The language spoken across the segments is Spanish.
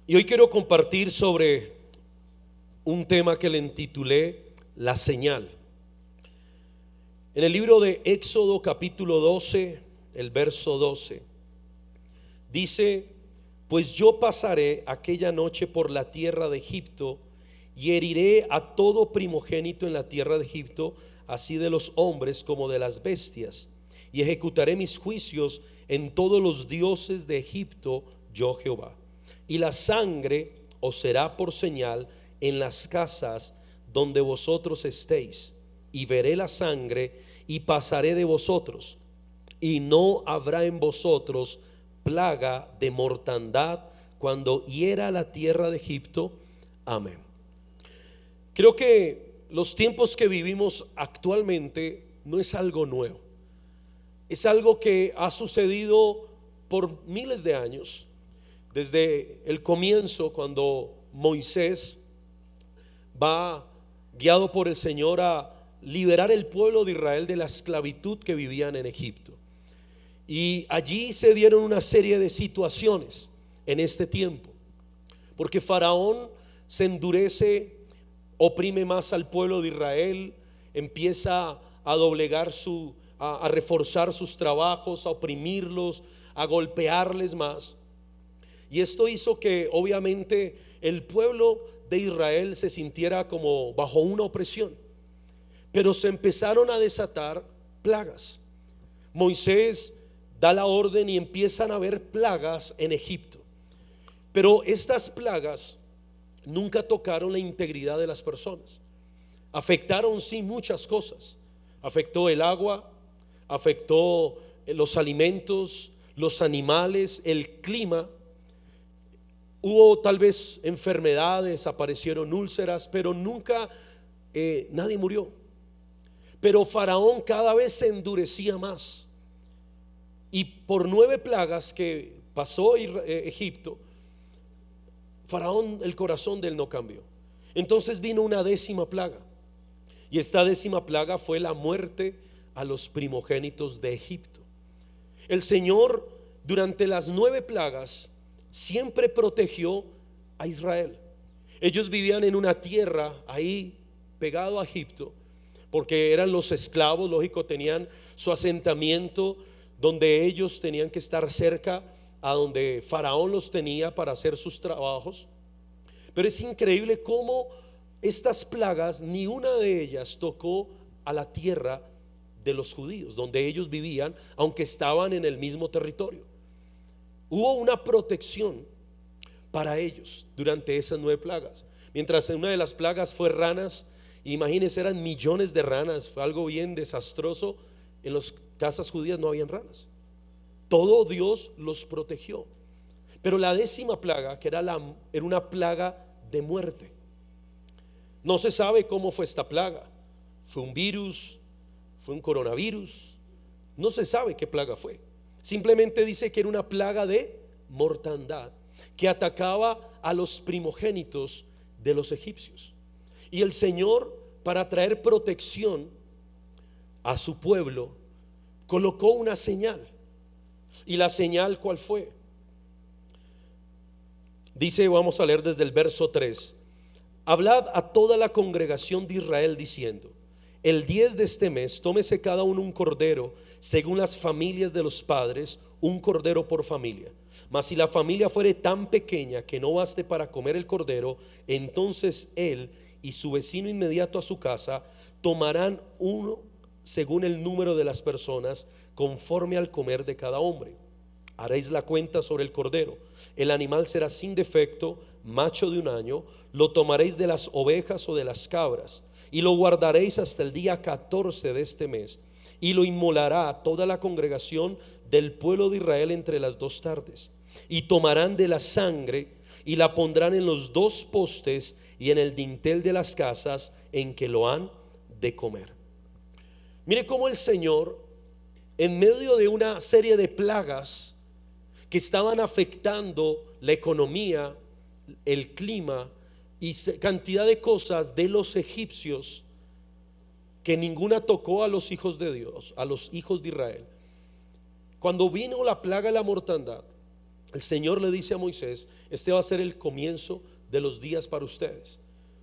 Y hoy quiero compartir sobre un tema que le intitulé La señal. En el libro de Éxodo capítulo 12, el verso 12, dice: pues yo pasaré aquella noche por la tierra de Egipto y heriré a todo primogénito en la tierra de Egipto, así de los hombres como de las bestias, y ejecutaré mis juicios en todos los dioses de Egipto, yo Jehová. Y la sangre os será por señal en las casas donde vosotros estéis, y veré la sangre y pasaré de vosotros, y no habrá en vosotros plaga de mortandad cuando hiera la tierra de Egipto. Amén. Creo que los tiempos que vivimos actualmente no es algo nuevo, es algo que ha sucedido por miles de años. Desde el comienzo, cuando Moisés va guiado por el Señor a liberar el pueblo de Israel de la esclavitud que vivían en Egipto. Y allí se dieron una serie de situaciones en este tiempo, porque Faraón se endurece, oprime más al pueblo de Israel, empieza a doblegar a reforzar sus trabajos, a oprimirlos, a golpearles más. Y esto hizo que obviamente el pueblo de Israel se sintiera como bajo una opresión. Pero se empezaron a desatar plagas. Moisés da la orden y empiezan a haber plagas en Egipto. Pero estas plagas nunca tocaron la integridad de las personas. Afectaron sí muchas cosas. Afectó el agua, afectó los alimentos, los animales, el clima. Hubo tal vez enfermedades, aparecieron úlceras, pero nunca nadie murió. Pero Faraón cada vez se endurecía más. Y por 9 plagas que pasó Egipto, Faraón, el corazón de él no cambió. Entonces vino una 10ª plaga. Y esta 10ª plaga fue la muerte a los primogénitos de Egipto. El Señor durante las 9 plagas siempre protegió a Israel. Ellos vivían en una tierra ahí pegado a Egipto, porque eran los esclavos, lógico, tenían su asentamiento donde ellos tenían que estar cerca a donde Faraón los tenía para hacer sus trabajos. Pero es increíble cómo estas plagas, ni una de ellas tocó a la tierra de los judíos, donde ellos vivían, aunque estaban en el mismo territorio. Hubo una protección para ellos durante esas 9 plagas. Mientras una de las plagas fue ranas, imagínense, eran millones de ranas, fue algo bien desastroso. En las casas judías no habían ranas. Todo Dios los protegió. Pero la 10ª plaga, que era una plaga de muerte. No se sabe cómo fue esta plaga. Fue un virus, fue un coronavirus, no se sabe qué plaga fue. Simplemente dice que era una plaga de mortandad que atacaba a los primogénitos de los egipcios. Y el Señor, para traer protección a su pueblo, colocó una señal. ¿Y la señal cuál fue? Dice, vamos a leer desde el verso 3: hablad a toda la congregación de Israel diciendo: el 10 de este mes tómese cada uno un cordero según las familias de los padres, un cordero por familia. Mas si la familia fuere tan pequeña que no baste para comer el cordero, entonces él y su vecino inmediato a su casa tomarán uno según el número de las personas, conforme al comer de cada hombre. Haréis la cuenta sobre el cordero. El animal será sin defecto, macho de 1 año. Lo tomaréis de las ovejas o de las cabras, y lo guardaréis hasta el día 14 de este mes, y lo inmolará toda la congregación del pueblo de Israel entre las 2 tardes. Y tomarán de la sangre y la pondrán en los 2 postes y en el dintel de las casas en que lo han de comer. Mire cómo el Señor, en medio de una serie de plagas que estaban afectando la economía, el clima y cantidad de cosas de los egipcios, que ninguna tocó a los hijos de Dios, a los hijos de Israel. Cuando vino la plaga de la mortandad, el Señor le dice a Moisés: este va a ser el comienzo de los días para ustedes,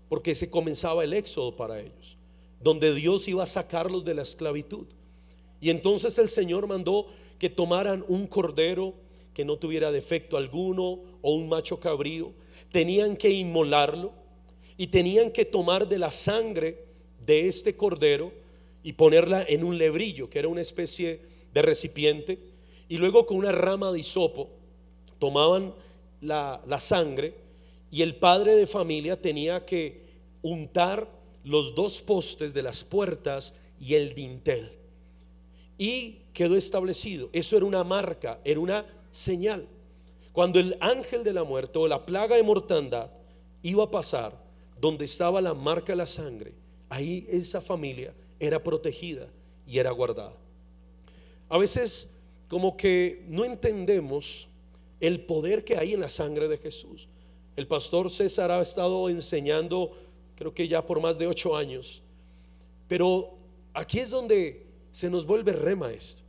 porque se comenzaba el éxodo para ellos, donde Dios iba a sacarlos de la esclavitud. Y entonces el Señor mandó que tomaran un cordero que no tuviera defecto alguno, o un macho cabrío. Tenían que inmolarlo y tenían que tomar de la sangre de este cordero y ponerla en un lebrillo, que era una especie de recipiente, y luego con una rama de hisopo tomaban la sangre, y el padre de familia tenía que untar los dos postes de las puertas y el dintel, y quedó establecido. Eso era una marca, era una señal. Cuando el ángel de la muerte o la plaga de mortandad iba a pasar, donde estaba la marca de la sangre, ahí esa familia era protegida y era guardada. A veces como que no entendemos el poder que hay en la sangre de Jesús. El pastor César ha estado enseñando, creo que ya por más de 8 años, pero aquí es donde se nos vuelve rema esto.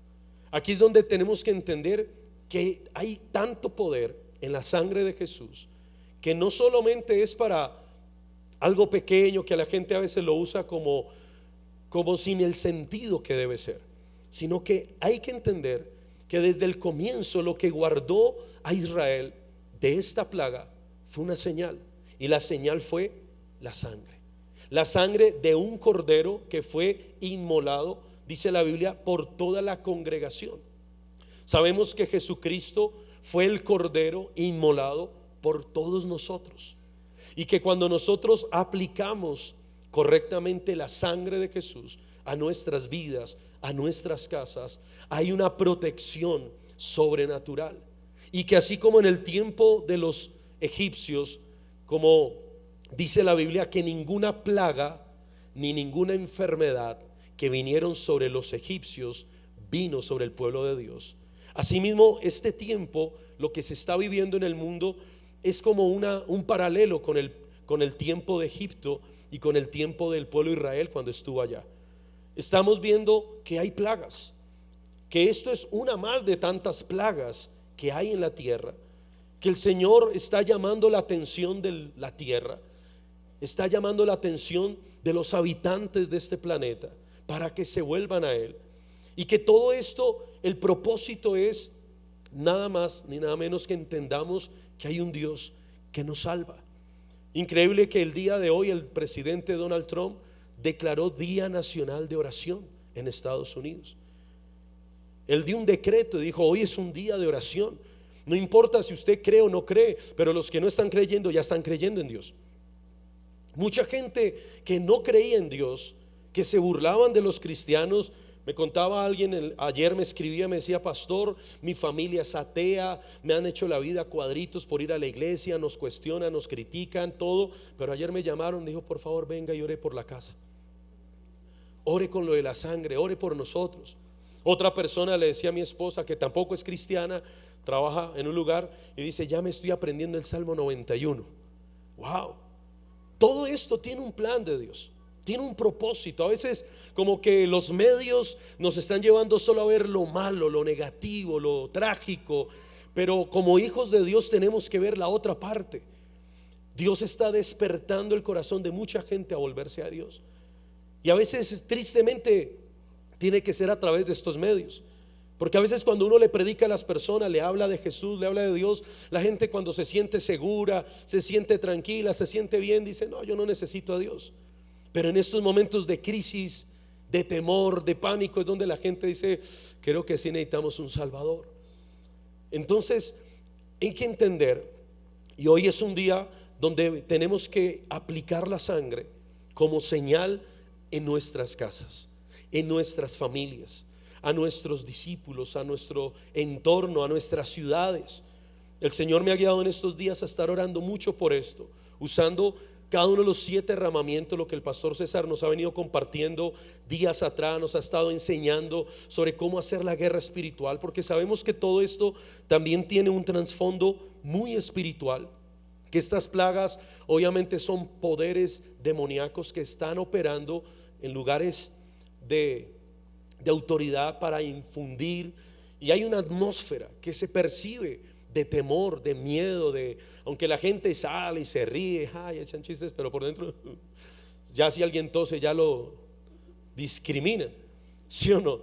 Aquí es donde tenemos que entender que hay tanto poder en la sangre de Jesús, que no solamente es para algo pequeño que la gente a veces lo usa como sin el sentido que debe ser, sino que hay que entender que desde el comienzo lo que guardó a Israel de esta plaga fue una señal, y la señal fue la sangre de un cordero que fue inmolado, dice la Biblia, por toda la congregación. Sabemos que Jesucristo fue el cordero inmolado por todos nosotros, y que cuando nosotros aplicamos correctamente la sangre de Jesús a nuestras vidas, a nuestras casas, hay una protección sobrenatural. Y que así como en el tiempo de los egipcios, como dice la Biblia, que ninguna plaga ni ninguna enfermedad que vinieron sobre los egipcios vino sobre el pueblo de Dios. Asimismo, este tiempo, lo que se está viviendo en el mundo, es como un paralelo con el tiempo de Egipto y con el tiempo del pueblo de Israel cuando estuvo allá. Estamos viendo que hay plagas, que esto es una más de tantas plagas que hay en la tierra, que el Señor está llamando la atención de la tierra, está llamando la atención de los habitantes de este planeta para que se vuelvan a Él. Y que todo esto, el propósito es nada más ni nada menos que entendamos que hay un Dios que nos salva. Increíble que el día de hoy el presidente Donald Trump declaró Día Nacional de Oración en Estados Unidos. Él dio un decreto y dijo: hoy es un día de oración. No importa si usted cree o no cree, pero los que no están creyendo ya están creyendo en Dios. Mucha gente que no creía en Dios, que se burlaban de los cristianos. Me contaba alguien ayer, me escribía, me decía: pastor, mi familia es atea, me han hecho la vida cuadritos por ir a la iglesia, nos cuestionan, nos critican, todo. Pero ayer me llamaron, dijo: por favor venga y ore por la casa, ore con lo de la sangre, ore por nosotros. Otra persona le decía a mi esposa, que tampoco es cristiana, trabaja en un lugar, y dice: ya me estoy aprendiendo el Salmo 91. Wow, todo esto tiene un plan de Dios, tiene un propósito. A veces como que los medios nos están llevando solo a ver lo malo, lo negativo, lo trágico, pero como hijos de Dios tenemos que ver la otra parte. Dios está despertando el corazón de mucha gente a volverse a Dios, y a veces tristemente tiene que ser a través de estos medios, porque a veces cuando uno le predica a las personas, le habla de Jesús, le habla de Dios, la gente cuando se siente segura, se siente tranquila, se siente bien, dice: no, yo no necesito a Dios. Pero en estos momentos de crisis, de temor, de pánico, es donde la gente dice: creo que sí necesitamos un Salvador. Entonces hay que entender, y hoy es un día donde tenemos que aplicar la sangre como señal en nuestras casas, en nuestras familias, a nuestros discípulos, a nuestro entorno, a nuestras ciudades. El Señor me ha guiado en estos días a estar orando mucho por esto, usando cada uno de los 7 derramamientos, lo que el pastor César nos ha venido compartiendo días atrás, nos ha estado enseñando sobre cómo hacer la guerra espiritual, porque sabemos que todo esto también tiene un trasfondo muy espiritual, que estas plagas obviamente son poderes demoníacos que están operando en lugares de autoridad para infundir, y hay una atmósfera que se percibe de temor, de miedo, aunque la gente sale y se ríe, ay, echan chistes, pero por dentro ya si alguien tose ya lo discriminan, ¿sí o no?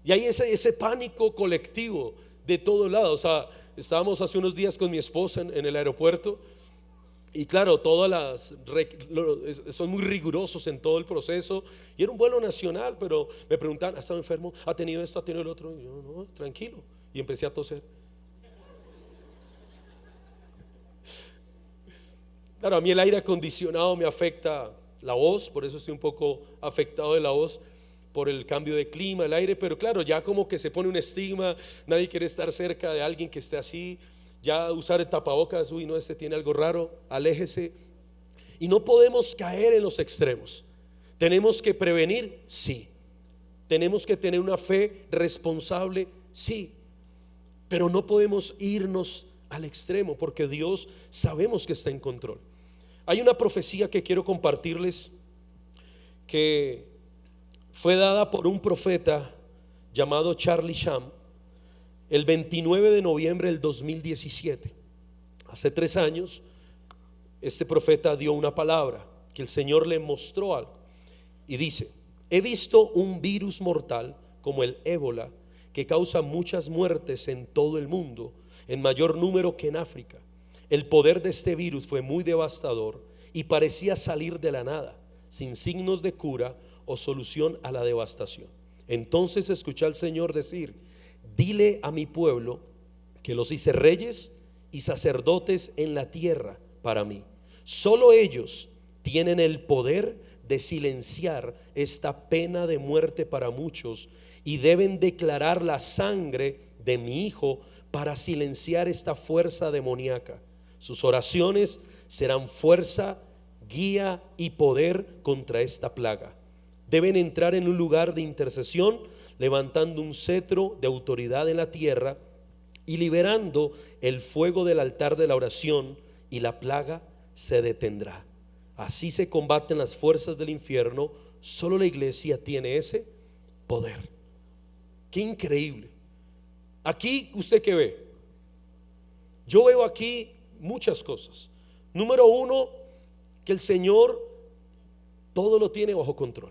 Y hay ese pánico colectivo de todos lados. O sea, estábamos hace unos días con mi esposa en el aeropuerto. Y claro, son muy rigurosos en todo el proceso. Y era un vuelo nacional, pero me preguntan, ¿ha estado enfermo? ¿Ha tenido esto? ¿Ha tenido el otro? Y yo, no, tranquilo. Y empecé a toser. Claro, a mí el aire acondicionado me afecta la voz, por eso estoy un poco afectado de la voz por el cambio de clima, el aire. Pero claro, ya como que se pone un estigma, nadie quiere estar cerca de alguien que esté así. Ya usar el tapabocas, uy, no, este tiene algo raro, aléjese. Y no podemos caer en los extremos. Tenemos que prevenir, sí. Tenemos que tener una fe responsable, sí. Pero no podemos irnos al extremo, porque Dios sabemos que está en control. Hay una profecía que quiero compartirles, que fue dada por un profeta llamado Charlie Sham el 29 de noviembre del 2017. Hace 3 años este profeta dio una palabra que el Señor le mostró algo, y dice: he visto un virus mortal como el ébola, que causa muchas muertes en todo el mundo, en mayor número que en África. El poder de este virus fue muy devastador y parecía salir de la nada, sin signos de cura o solución a la devastación. Entonces escuché al Señor decir: dile a mi pueblo que los hice reyes y sacerdotes en la tierra para mí. Solo ellos tienen el poder de silenciar esta pena de muerte para muchos, y deben declarar la sangre de mi Hijo para silenciar esta fuerza demoníaca. Sus oraciones serán fuerza, guía y poder contra esta plaga. Deben entrar en un lugar de intercesión, levantando un cetro de autoridad en la tierra y liberando el fuego del altar de la oración, y la plaga se detendrá. Así se combaten las fuerzas del infierno. Solo la iglesia tiene ese poder. Qué increíble. Aquí, ¿usted qué ve? Yo veo aquí muchas cosas. Número uno, que el Señor todo lo tiene bajo control,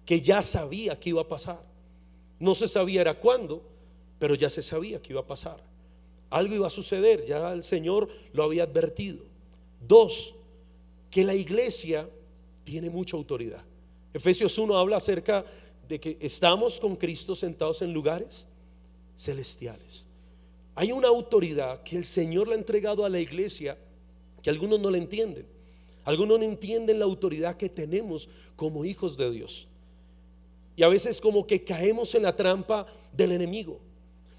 que ya sabía que iba a pasar. No se sabía era cuándo, pero ya se sabía que iba a pasar. Algo iba a suceder, ya el Señor lo había advertido. 2, que la iglesia tiene mucha autoridad. Efesios 1 habla acerca de que estamos con Cristo sentados en lugares celestiales. Hay una autoridad que el Señor le ha entregado a la iglesia, que algunos no la entienden. Algunos no entienden la autoridad que tenemos como hijos de Dios. Y a veces como que caemos en la trampa del enemigo,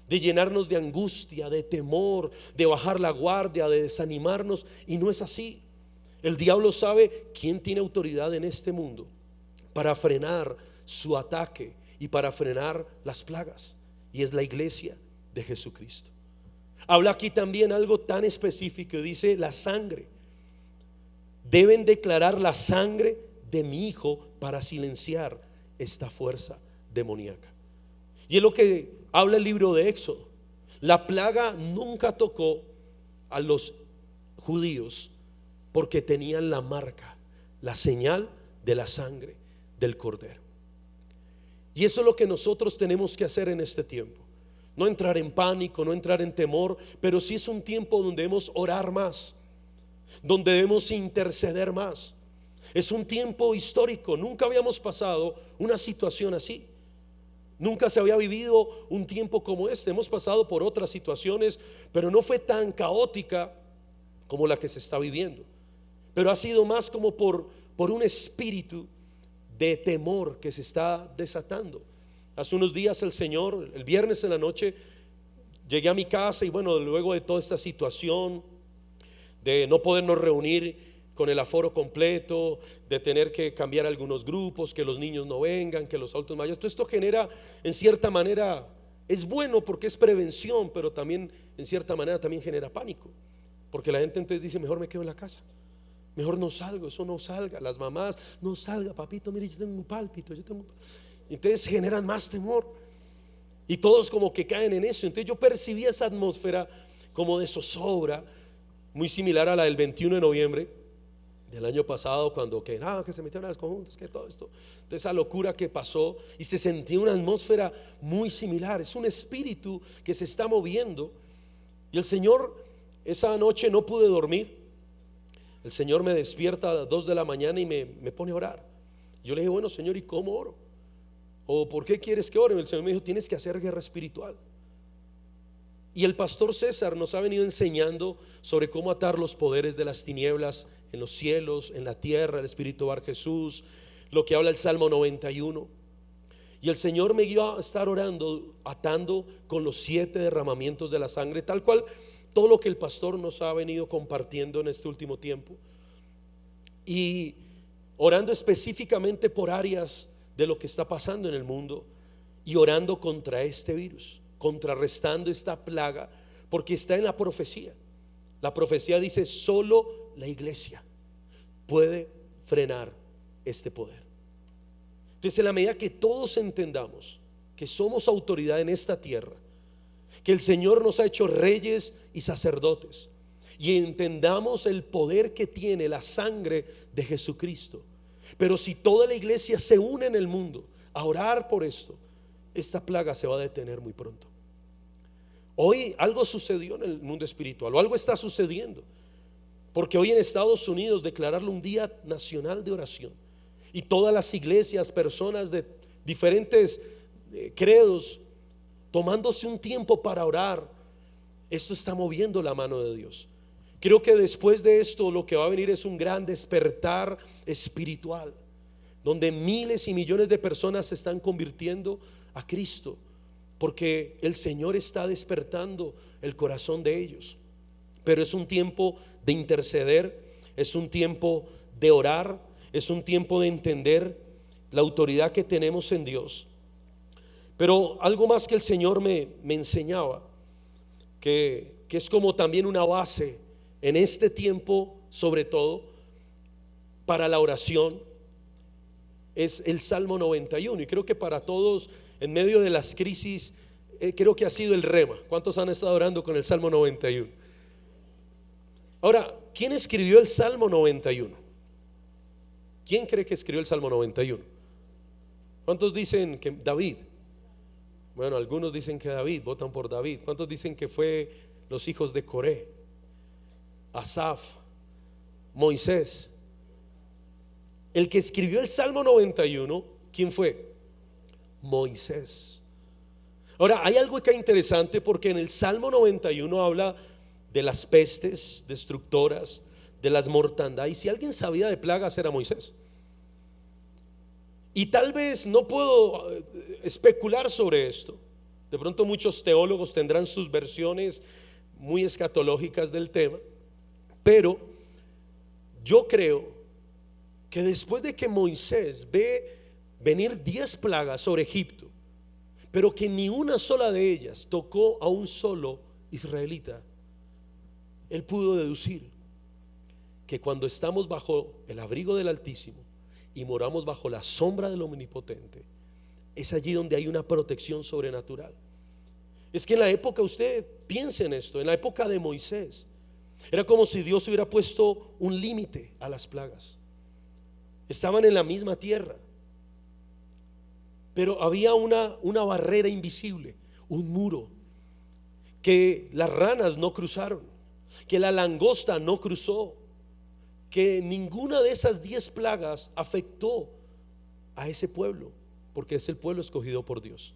de llenarnos de angustia, de temor, de bajar la guardia, de desanimarnos. Y no es así. El diablo sabe quién tiene autoridad en este mundo para frenar su ataque y para frenar las plagas, y es la iglesia de Jesucristo. Habla aquí también algo tan específico, dice la sangre. Deben declarar la sangre de mi Hijo para silenciar esta fuerza demoníaca. Y es lo que habla el libro de Éxodo. La plaga nunca tocó a los judíos porque tenían la marca, la señal de la sangre del Cordero. Y eso es lo que nosotros tenemos que hacer en este tiempo. No entrar en pánico, no entrar en temor, pero sí es un tiempo donde debemos orar más, donde debemos interceder más. Es un tiempo histórico. Nunca habíamos pasado una situación así. Nunca se había vivido un tiempo como este. Hemos pasado por otras situaciones, pero no fue tan caótica como la que se está viviendo. Pero ha sido más como por un espíritu de temor que se está desatando. Hace unos días el Señor, el viernes en la noche, llegué a mi casa y bueno, luego de toda esta situación de no podernos reunir con el aforo completo, de tener que cambiar algunos grupos, que los niños no vengan, que los adultos mayores, todo esto genera, en cierta manera, es bueno porque es prevención, pero también en cierta manera también genera pánico, porque la gente entonces dice: mejor me quedo en la casa, mejor no salgo, eso no salga. Las mamás: no salga, papito, mire, yo tengo un pálpito, entonces generan más temor y todos como que caen en eso. Entonces yo percibí esa atmósfera como de zozobra, muy similar a la del 21 de noviembre del año pasado, cuando que se metieron a los conjuntos, que todo esto, toda esa locura que pasó, y se sentía una atmósfera muy similar. Es un espíritu que se está moviendo. Y el Señor, esa noche no pude dormir. El Señor me despierta a las 2 de la mañana y me pone a orar. Yo le dije, bueno, Señor, ¿y cómo oro? ¿O por qué quieres que ore? El Señor me dijo, tienes que hacer guerra espiritual. Y el pastor César nos ha venido enseñando sobre cómo atar los poderes de las tinieblas en los cielos, en la tierra, el Espíritu Bar Jesús, lo que habla el Salmo 91. Y el Señor me guió a estar orando, atando con los 7 derramamientos de la sangre, tal cual todo lo que el pastor nos ha venido compartiendo en este último tiempo. Y orando específicamente por áreas de lo que está pasando en el mundo, y orando contra este virus, contrarrestando esta plaga, porque está en la profecía. La profecía dice, solo la iglesia puede frenar este poder. Entonces, en la medida que todos entendamos que somos autoridad en esta tierra, que el Señor nos ha hecho reyes y sacerdotes, y entendamos el poder que tiene la sangre de Jesucristo, pero si toda la iglesia se une en el mundo a orar por esto, esta plaga se va a detener muy pronto. Hoy algo sucedió en el mundo espiritual, o algo está sucediendo, porque hoy en Estados Unidos declararlo un día nacional de oración, y todas las iglesias, personas de diferentes credos, tomándose un tiempo para orar, esto está moviendo la mano de Dios. Creo que después de esto lo que va a venir es un gran despertar espiritual, donde miles y millones de personas se están convirtiendo a Cristo, porque el Señor está despertando el corazón de ellos. Pero es un tiempo de interceder, es un tiempo de orar, es un tiempo de entender la autoridad que tenemos en Dios. Pero algo más que el Señor me enseñaba, que es como también una base en este tiempo, sobre todo para la oración, es el Salmo 91. Y creo que para todos, en medio de las crisis, creo que ha sido el rema. ¿Cuántos han estado orando con el Salmo 91? Ahora, ¿quién escribió el Salmo 91? ¿Quién cree que escribió el Salmo 91? ¿Cuántos dicen que David? Bueno, algunos dicen que David, votan por David. ¿Cuántos dicen que fue los hijos de Coré? Asaf, Moisés. El que escribió el Salmo 91, ¿quién fue? Moisés. Ahora, hay algo que es interesante, porque en el Salmo 91 habla de las pestes destructoras, de las mortandades. Y si alguien sabía de plagas era Moisés. Y tal vez no puedo especular sobre esto. De pronto muchos teólogos tendrán sus versiones muy escatológicas del tema, pero yo creo que después de que Moisés ve venir 10 plagas sobre Egipto, pero que ni una sola de ellas tocó a un solo israelita, él pudo deducir que cuando estamos bajo el abrigo del Altísimo y moramos bajo la sombra del Omnipotente, es allí donde hay una protección sobrenatural. Es que en la época, usted piense en esto, en la época de Moisés, era como si Dios hubiera puesto un límite a las plagas. Estaban en la misma tierra, pero había una barrera invisible, un muro, que las ranas no cruzaron, que la langosta no cruzó, que ninguna de esas 10 plagas afectó a ese pueblo, porque es el pueblo escogido por Dios.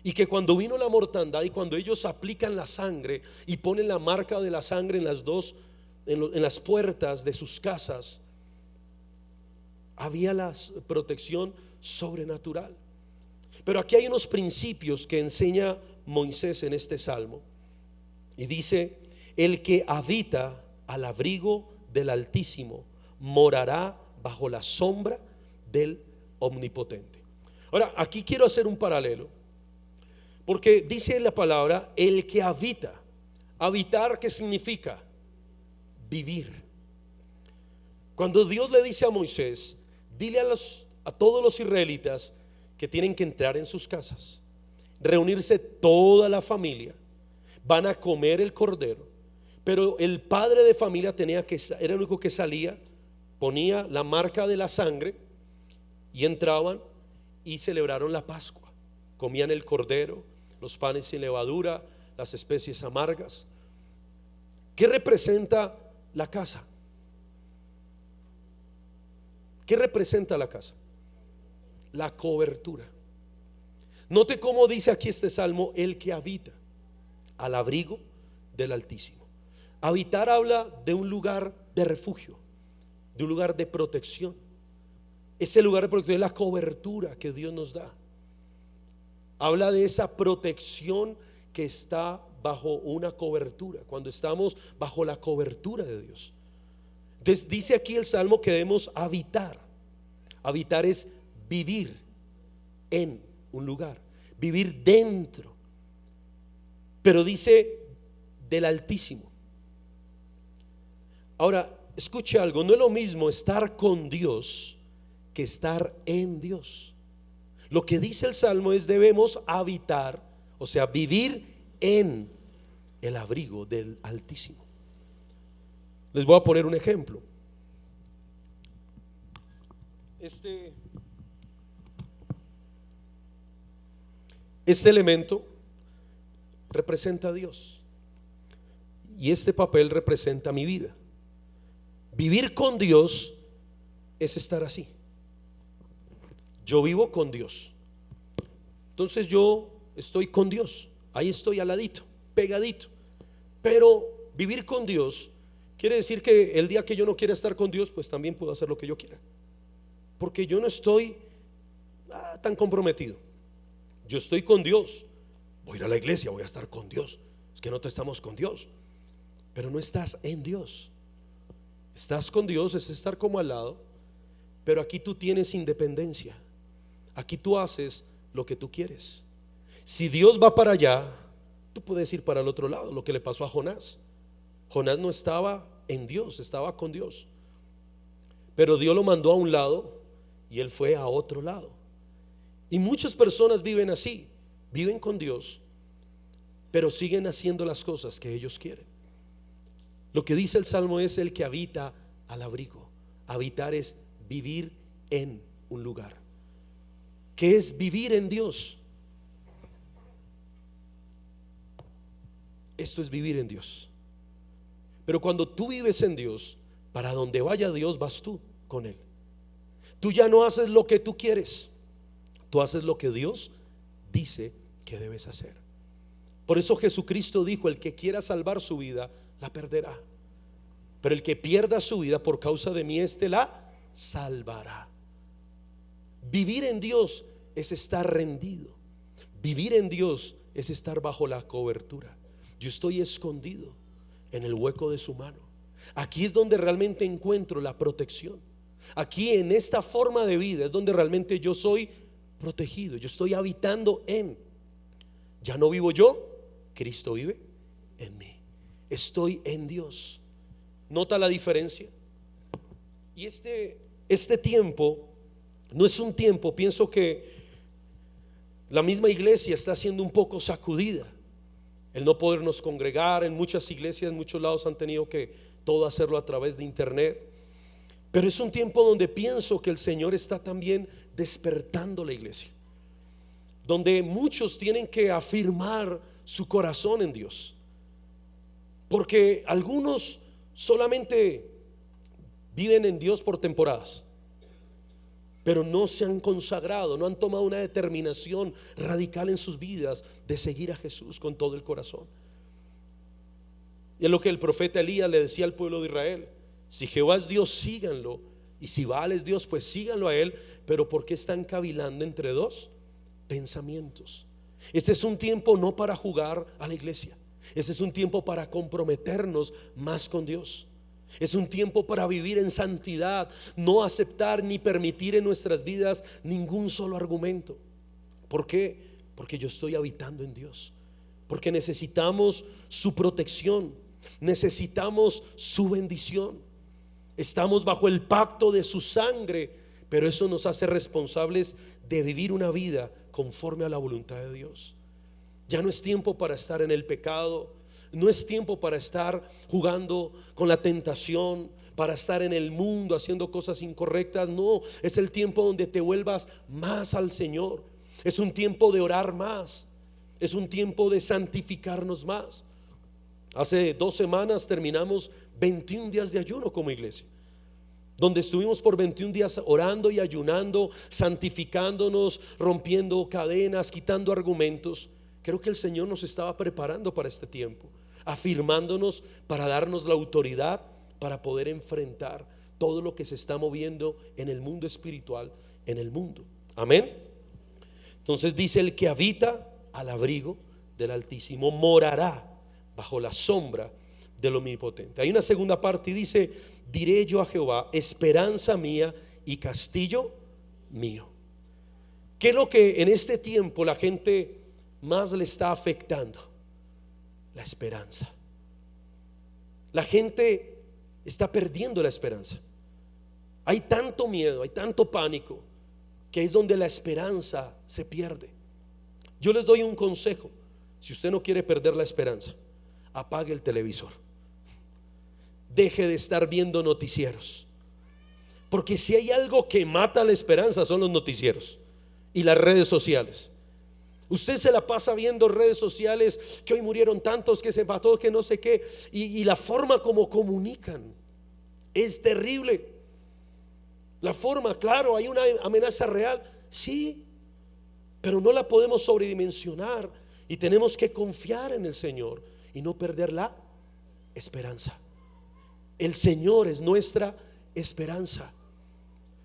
Y que cuando vino la mortandad, y cuando ellos aplican la sangre y ponen la marca de la sangre en las puertas de sus casas, había la protección sobrenatural. Pero aquí hay unos principios que enseña Moisés en este salmo, y dice: el que habita al abrigo del Altísimo morará bajo la sombra del Omnipotente. Ahora, aquí quiero hacer un paralelo, porque dice la palabra el que habita. Habitar, ¿qué significa? Vivir. Cuando Dios le dice a Moisés: dile a todos los israelitas que tienen que entrar en sus casas, reunirse toda la familia, van a comer el cordero, pero el padre de familia era el único que salía, ponía la marca de la sangre y entraban y celebraron la Pascua. Comían el cordero, los panes sin levadura, las especies amargas. ¿Qué representa la casa? ¿Qué representa la casa? La cobertura. Note cómo dice aquí este salmo: el que habita al abrigo del Altísimo. Habitar habla de un lugar de refugio, de un lugar de protección. Ese lugar de protección es la cobertura que Dios nos da. Habla de esa protección que está bajo una cobertura, cuando estamos bajo la cobertura de Dios. Entonces dice aquí el salmo que debemos habitar. Habitar es vivir en un lugar, vivir dentro. Pero dice del Altísimo. Ahora, escuche algo: no es lo mismo estar con Dios que estar en Dios. Lo que dice el salmo es: debemos habitar, o sea, vivir en el abrigo del Altísimo. Les voy a poner un ejemplo. Este elemento representa a Dios y este papel representa mi vida. Vivir con Dios es estar así. Yo vivo con Dios, entonces yo estoy con Dios, ahí estoy al ladito, pegadito. Pero vivir con Dios quiere decir que el día que yo no quiera estar con Dios, pues también puedo hacer lo que yo quiera, porque yo no estoy tan comprometido. Yo estoy con Dios, voy a ir a la iglesia, voy a estar con Dios. Es que no te estamos con Dios, pero no estás en Dios. Estás con Dios es estar como al lado, pero aquí tú tienes independencia. Aquí tú haces lo que tú quieres. Si Dios va para allá, tú puedes ir para el otro lado. Lo que le pasó a Jonás. Jonás no estaba en Dios, estaba con Dios, pero Dios lo mandó a un lado y él fue a otro lado. Y muchas personas viven así, viven con Dios, pero siguen haciendo las cosas que ellos quieren. Lo que dice el salmo es: el que habita al abrigo. Habitar es vivir en un lugar. ¿Qué es vivir en Dios? Esto es vivir en Dios. Pero cuando tú vives en Dios, para donde vaya Dios vas tú con Él. Tú ya no haces lo que tú quieres, tú haces lo que Dios dice que debes hacer. Por eso Jesucristo dijo: el que quiera salvar su vida la perderá, pero el que pierda su vida por causa de mí, éste la salvará. Vivir en Dios es estar rendido. Vivir en Dios es estar bajo la cobertura. Yo estoy escondido en el hueco de su mano. Aquí es donde realmente encuentro la protección. Aquí, en esta forma de vida, es donde realmente yo soy protegido. Yo estoy habitando en. Ya no vivo yo, Cristo vive en mí. Estoy en Dios. ¿Nota la diferencia? Y este tiempo no es un tiempo, pienso que la misma iglesia está siendo un poco sacudida. El no podernos congregar, en muchas iglesias, en muchos lados han tenido que todo hacerlo a través de internet. Pero es un tiempo donde pienso que el Señor está también despertando la iglesia, donde muchos tienen que afirmar su corazón en Dios, porque algunos solamente viven en Dios por temporadas, pero no se han consagrado, no han tomado una determinación radical en sus vidas de seguir a Jesús con todo el corazón. Y es lo que el profeta Elías le decía al pueblo de Israel: si Jehová es Dios, síganlo, y si Baal es Dios, pues síganlo a él. Pero ¿por qué están cavilando entre dos pensamientos? Este es un tiempo no para jugar a la iglesia. Este es un tiempo para comprometernos más con Dios. Es un tiempo para vivir en santidad, no aceptar ni permitir en nuestras vidas ningún solo argumento. ¿Por qué? Porque yo estoy habitando en Dios, porque necesitamos su protección, necesitamos su bendición. Estamos bajo el pacto de su sangre, pero eso nos hace responsables de vivir una vida conforme a la voluntad de Dios. Ya no es tiempo para estar en el pecado, no es tiempo para estar jugando con la tentación, para estar en el mundo haciendo cosas incorrectas. No, es el tiempo donde te vuelvas más al Señor. Es un tiempo de orar más, es un tiempo de santificarnos más. Hace 2 semanas terminamos 21 días de ayuno como iglesia, donde estuvimos por 21 días orando y ayunando, santificándonos, rompiendo cadenas, quitando argumentos. Creo que el Señor nos estaba preparando para este tiempo, afirmándonos para darnos la autoridad para poder enfrentar todo lo que se está moviendo en el mundo espiritual, en el mundo. Amén. Entonces dice: el que habita al abrigo del Altísimo morará bajo la sombra del Omnipotente. Hay una segunda parte y dice: diré yo a Jehová, esperanza mía y castillo mío. ¿Qué es lo que en este tiempo la gente más le está afectando? La esperanza. La gente está perdiendo la esperanza. Hay tanto miedo, hay tanto pánico, que es donde la esperanza se pierde. Yo les doy un consejo: si usted no quiere perder la esperanza, apague el televisor, deje de estar viendo noticieros, porque si hay algo que mata la esperanza son los noticieros y las redes sociales. Usted se la pasa viendo redes sociales, que hoy murieron tantos, que se mató, que no sé qué, y la forma como comunican es terrible. La forma, claro, hay una amenaza real, sí, pero no la podemos sobredimensionar, y tenemos que confiar en el Señor y no perder la esperanza. El Señor es nuestra esperanza.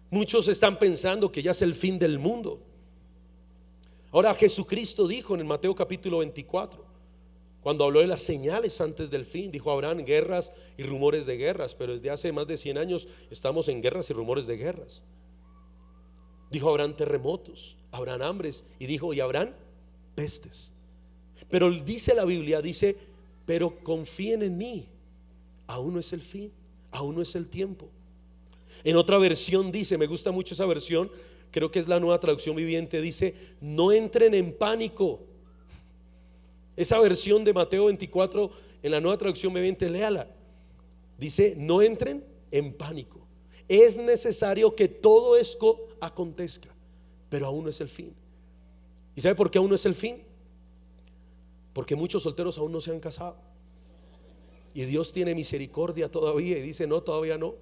Muchos están pensando que ya es el fin del mundo. Ahora, Jesucristo dijo en el Mateo capítulo 24, cuando habló de las señales antes del fin, dijo: habrán guerras y rumores de guerras. Pero desde hace más de 100 años estamos en guerras y rumores de guerras. Dijo: habrán terremotos, habrán hambres, y dijo: y habrán pestes. Pero dice la Biblia, dice: pero confíen en mí, aún no es el fin, aún no es el tiempo. En otra versión dice, me gusta mucho esa versión, creo que es la Nueva Traducción Viviente, dice: no entren en pánico. Esa versión de Mateo 24 en la Nueva Traducción Viviente, léala. Dice: no entren en pánico. Es necesario que todo esto acontezca, pero aún no es el fin. ¿Y sabe por qué aún no es el fin? Porque muchos solteros aún no se han casado, y Dios tiene misericordia todavía y dice: no, todavía no.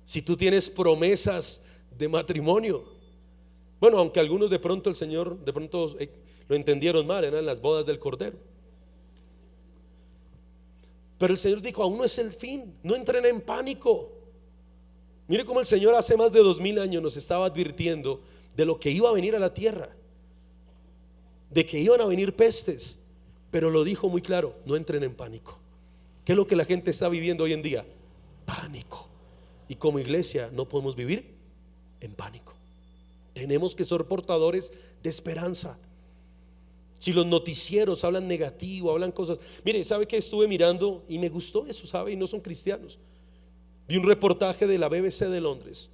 Si tú tienes promesas de matrimonio, bueno, aunque algunos de pronto el Señor de pronto lo entendieron mal, eran las bodas del Cordero, pero el Señor dijo: aún no es el fin, no entren en pánico. Mire cómo el Señor hace más de 2000 años nos estaba advirtiendo de lo que iba a venir a la tierra, de que iban a venir pestes, pero lo dijo muy claro: no entren en pánico. ¿Qué es lo que la gente está viviendo hoy en día? Pánico. Y como iglesia no podemos vivir en pánico. Tenemos que ser portadores de esperanza. Si los noticieros hablan negativo, hablan cosas, mire, ¿sabe que estuve mirando y me gustó eso? ¿Sabe? Y no son cristianos. Vi un reportaje de la BBC de Londres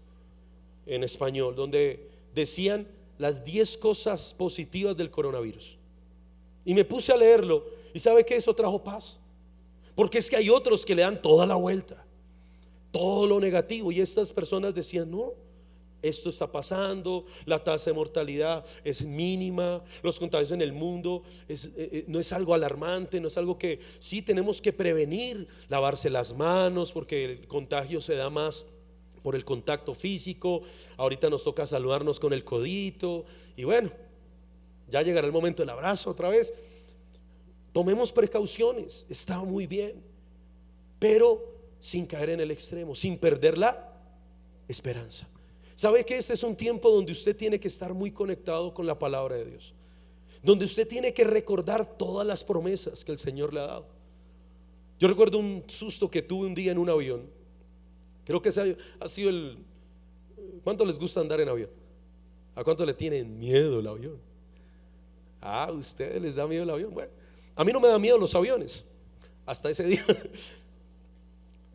en español, donde decían las 10 cosas positivas del coronavirus, y me puse a leerlo, y ¿sabe que eso trajo paz? Porque es que hay otros que le dan toda la vuelta, todo lo negativo, y estas personas decían: no, esto está pasando, la tasa de mortalidad es mínima, los contagios en el mundo no es algo alarmante, no es algo que sí tenemos que prevenir, lavarse las manos porque el contagio se da más por el contacto físico, ahorita nos toca saludarnos con el codito, y bueno, ya llegará el momento del abrazo otra vez. Tomemos precauciones, está muy bien, pero sin caer en el extremo, sin perder la esperanza. ¿Sabe que este es un tiempo donde usted tiene que estar muy conectado con la palabra de Dios? Donde usted tiene que recordar todas las promesas que el Señor le ha dado. Yo recuerdo un susto que tuve un día en un avión. Creo que ese ha sido el... ¿Cuánto les gusta andar en avión? ¿A cuánto le tienen miedo el avión? ¿A ustedes les da miedo el avión? Bueno, a mí no me da miedo los aviones. Hasta ese día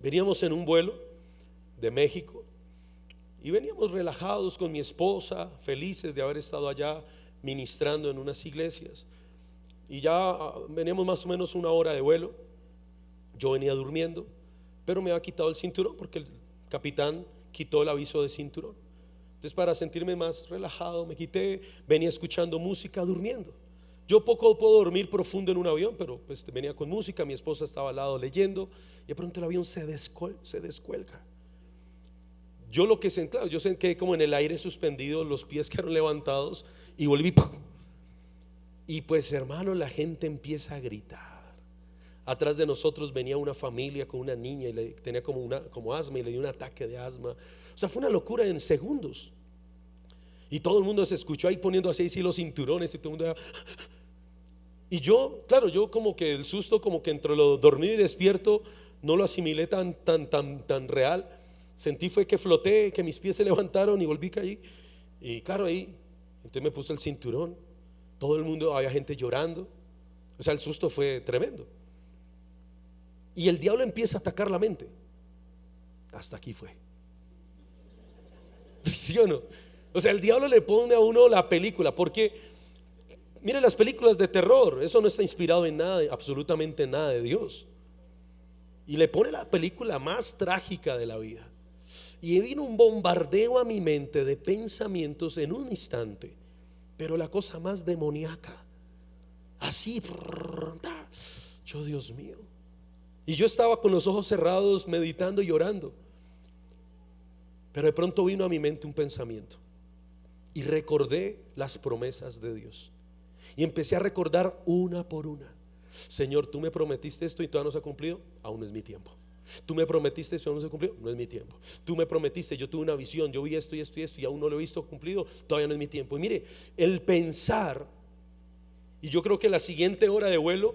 veníamos en un vuelo de México y veníamos relajados con mi esposa, felices de haber estado allá ministrando en unas iglesias. Y ya veníamos más o menos una hora de vuelo. Yo venía durmiendo, pero me había quitado el cinturón porque el capitán quitó el aviso de cinturón. Entonces, para sentirme más relajado, me quité, venía escuchando música, durmiendo. Yo poco puedo dormir profundo en un avión, pero pues venía con música, mi esposa estaba al lado leyendo, y de pronto el avión se descuelga. Yo lo que sentí, claro, yo sentí como en el aire suspendido, los pies quedaron levantados y volví, ¡pum! Y pues, hermano, la gente empieza a gritar. Atrás de nosotros venía una familia con una niña y tenía como asma, y le dio un ataque de asma. O sea, fue una locura en segundos. Y todo el mundo se escuchó ahí poniendo así los cinturones y todo el mundo. Y yo, claro, yo como que el susto, como que entre lo dormido y despierto, no lo asimilé tan real. Sentí fue que floté, que mis pies se levantaron y volví a caer. Y claro, ahí, entonces me puse el cinturón. Todo el mundo, había gente llorando. O sea, el susto fue tremendo. Y el diablo empieza a atacar la mente. Hasta aquí fue. ¿Sí o no? O sea, el diablo le pone a uno la película, porque mire, las películas de terror, eso no está inspirado en nada, absolutamente nada de Dios. Y le pone la película más trágica de la vida. Y vino un bombardeo a mi mente de pensamientos en un instante, pero la cosa más demoníaca, así, yo, Dios mío. Y yo estaba con los ojos cerrados, meditando y orando. Pero de pronto vino a mi mente un pensamiento y recordé las promesas de Dios. Y empecé a recordar una por una. Señor, tú me prometiste esto y todavía no se ha cumplido, aún no es mi tiempo. Tú me prometiste esto y aún no se cumplió, no es mi tiempo. Tú me prometiste, yo tuve una visión, yo vi esto y esto y esto y aún no lo he visto cumplido, todavía no es mi tiempo. Y mire, el pensar, y yo creo que la siguiente hora de vuelo,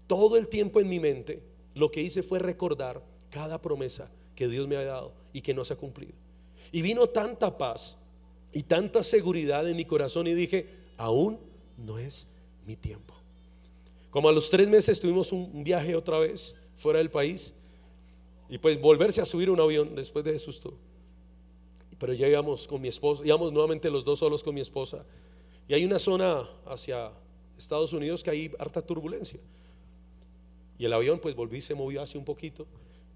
todo el tiempo en mi mente, lo que hice fue recordar cada promesa que Dios me ha dado y que no se ha cumplido. Y vino tanta paz y tanta seguridad en mi corazón y dije, aún no es mi tiempo. Como a los 3 meses tuvimos un viaje otra vez fuera del país, y pues volverse a subir un avión después de ese susto. Pero ya íbamos con mi esposa, íbamos nuevamente los dos solos con mi esposa, y hay una zona hacia Estados Unidos que hay harta turbulencia. Y el avión pues volví, se movió así un poquito,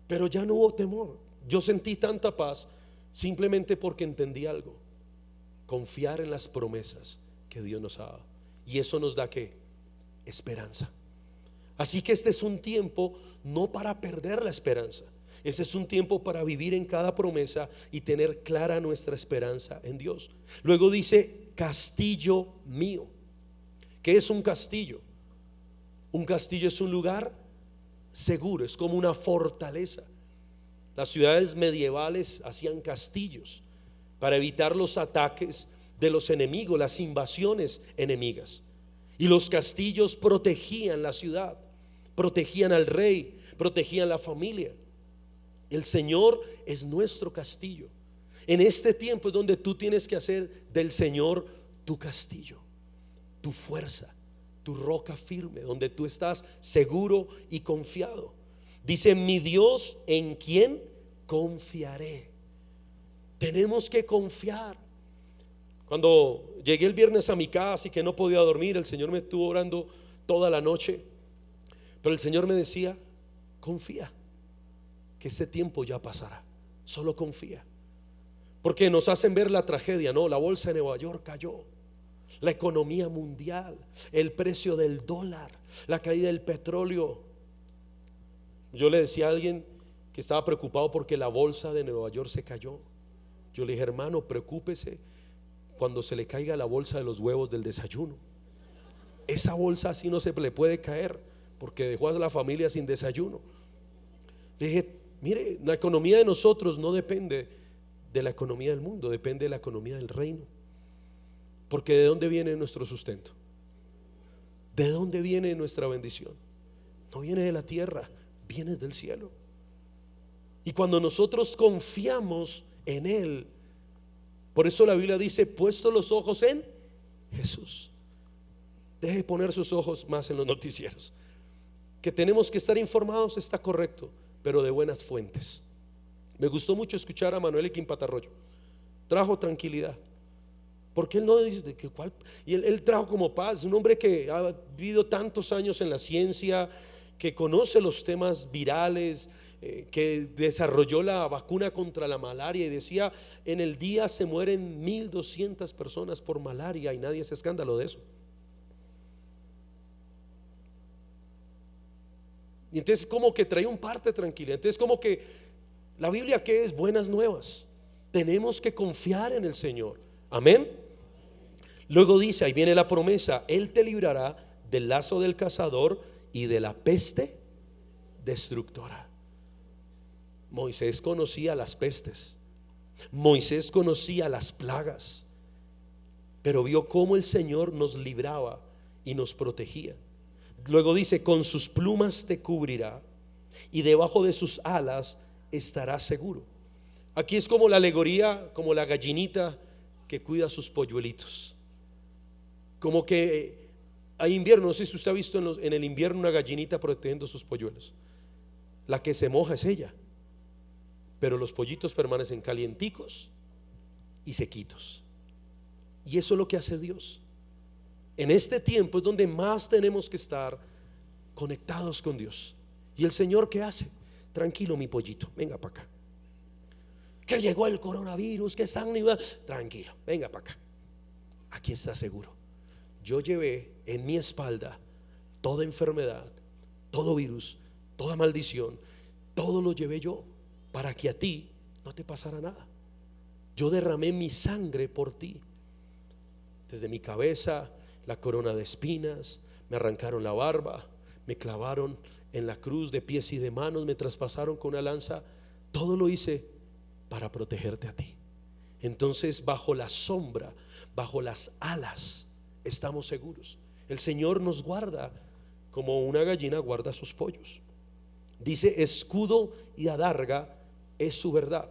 pero ya no hubo temor. Yo sentí tanta paz simplemente porque entendí algo: confiar en las promesas que Dios nos ha dado. Y eso nos da ¿qué? Esperanza. Así que este es un tiempo no para perder la esperanza. Este es un tiempo para vivir en cada promesa y tener clara nuestra esperanza en Dios. Luego dice, castillo mío. ¿Qué es un castillo? Un castillo es un lugar seguro, es como una fortaleza. Las ciudades medievales hacían castillos para evitar los ataques de los enemigos, las invasiones enemigas. Y los castillos protegían la ciudad, protegían al rey, protegían la familia. El Señor es nuestro castillo. En este tiempo es donde tú tienes que hacer del Señor tu castillo, tu fuerza, tu roca firme, donde tú estás seguro y confiado. Dice, mi Dios, ¿en quién confiaré? Tenemos que confiar. Cuando llegué el viernes a mi casa y que no podía dormir, el Señor me estuvo orando toda la noche, pero el Señor me decía, confía, que este tiempo ya pasará, solo confía. Porque nos hacen ver la tragedia, no, la bolsa de Nueva York cayó, la economía mundial, el precio del dólar, la caída del petróleo. Yo le decía a alguien que estaba preocupado porque la bolsa de Nueva York se cayó. Yo le dije, hermano, preocúpese cuando se le caiga la bolsa de los huevos del desayuno. Esa bolsa así no se le puede caer porque dejó a la familia sin desayuno. Le dije, mire, la economía de nosotros no depende de la economía del mundo, depende de la economía del reino. Porque ¿de dónde viene nuestro sustento? ¿De dónde viene nuestra bendición? No viene de la tierra, viene del cielo. Y cuando nosotros confiamos en Él, por eso la Biblia dice, puesto los ojos en Jesús. Deje de poner sus ojos más en los noticieros. Que tenemos que estar informados, está correcto, pero de buenas fuentes. Me gustó mucho escuchar a Manuel Equim Patarroyo. Trajo tranquilidad. Porque él no dice de que cuál. Y él trajo como paz, un hombre que ha vivido tantos años en la ciencia, que conoce los temas virales, que desarrolló la vacuna contra la malaria y decía: en el día se mueren 1200 personas por malaria y nadie hace escándalo de eso. Y entonces como que trae un parte tranquila. Entonces como que la Biblia, ¿qué es? Buenas nuevas. Tenemos que confiar en el Señor. Amén. Luego dice, ahí viene la promesa: Él te librará del lazo del cazador y de la peste destructora. Moisés conocía las pestes, Moisés conocía las plagas, pero vio cómo el Señor nos libraba y nos protegía. Luego dice: con sus plumas te cubrirá y debajo de sus alas estarás seguro. Aquí es como la alegoría, como la gallinita que cuida a sus polluelitos. Como que hay invierno, no sé si usted ha visto en el invierno una gallinita protegiendo sus polluelos. La que se moja es ella, pero los pollitos permanecen calienticos y sequitos. Y eso es lo que hace Dios. En este tiempo es donde más tenemos que estar conectados con Dios. ¿Y el Señor qué hace? Tranquilo, mi pollito, venga para acá. Que llegó el coronavirus, que están tranquilo, venga para acá. Aquí está seguro. Yo llevé en mi espalda toda enfermedad, todo virus, toda maldición, todo lo llevé yo, para que a ti no te pasara nada. Yo derramé mi sangre por ti. Desde mi cabeza, la corona de espinas, me arrancaron la barba, me clavaron en la cruz de pies y de manos, me traspasaron con una lanza. Todo lo hice para protegerte a ti. Entonces, bajo la sombra, bajo las alas, estamos seguros. El Señor nos guarda como una gallina guarda sus pollos. Dice: escudo y adarga es su verdad.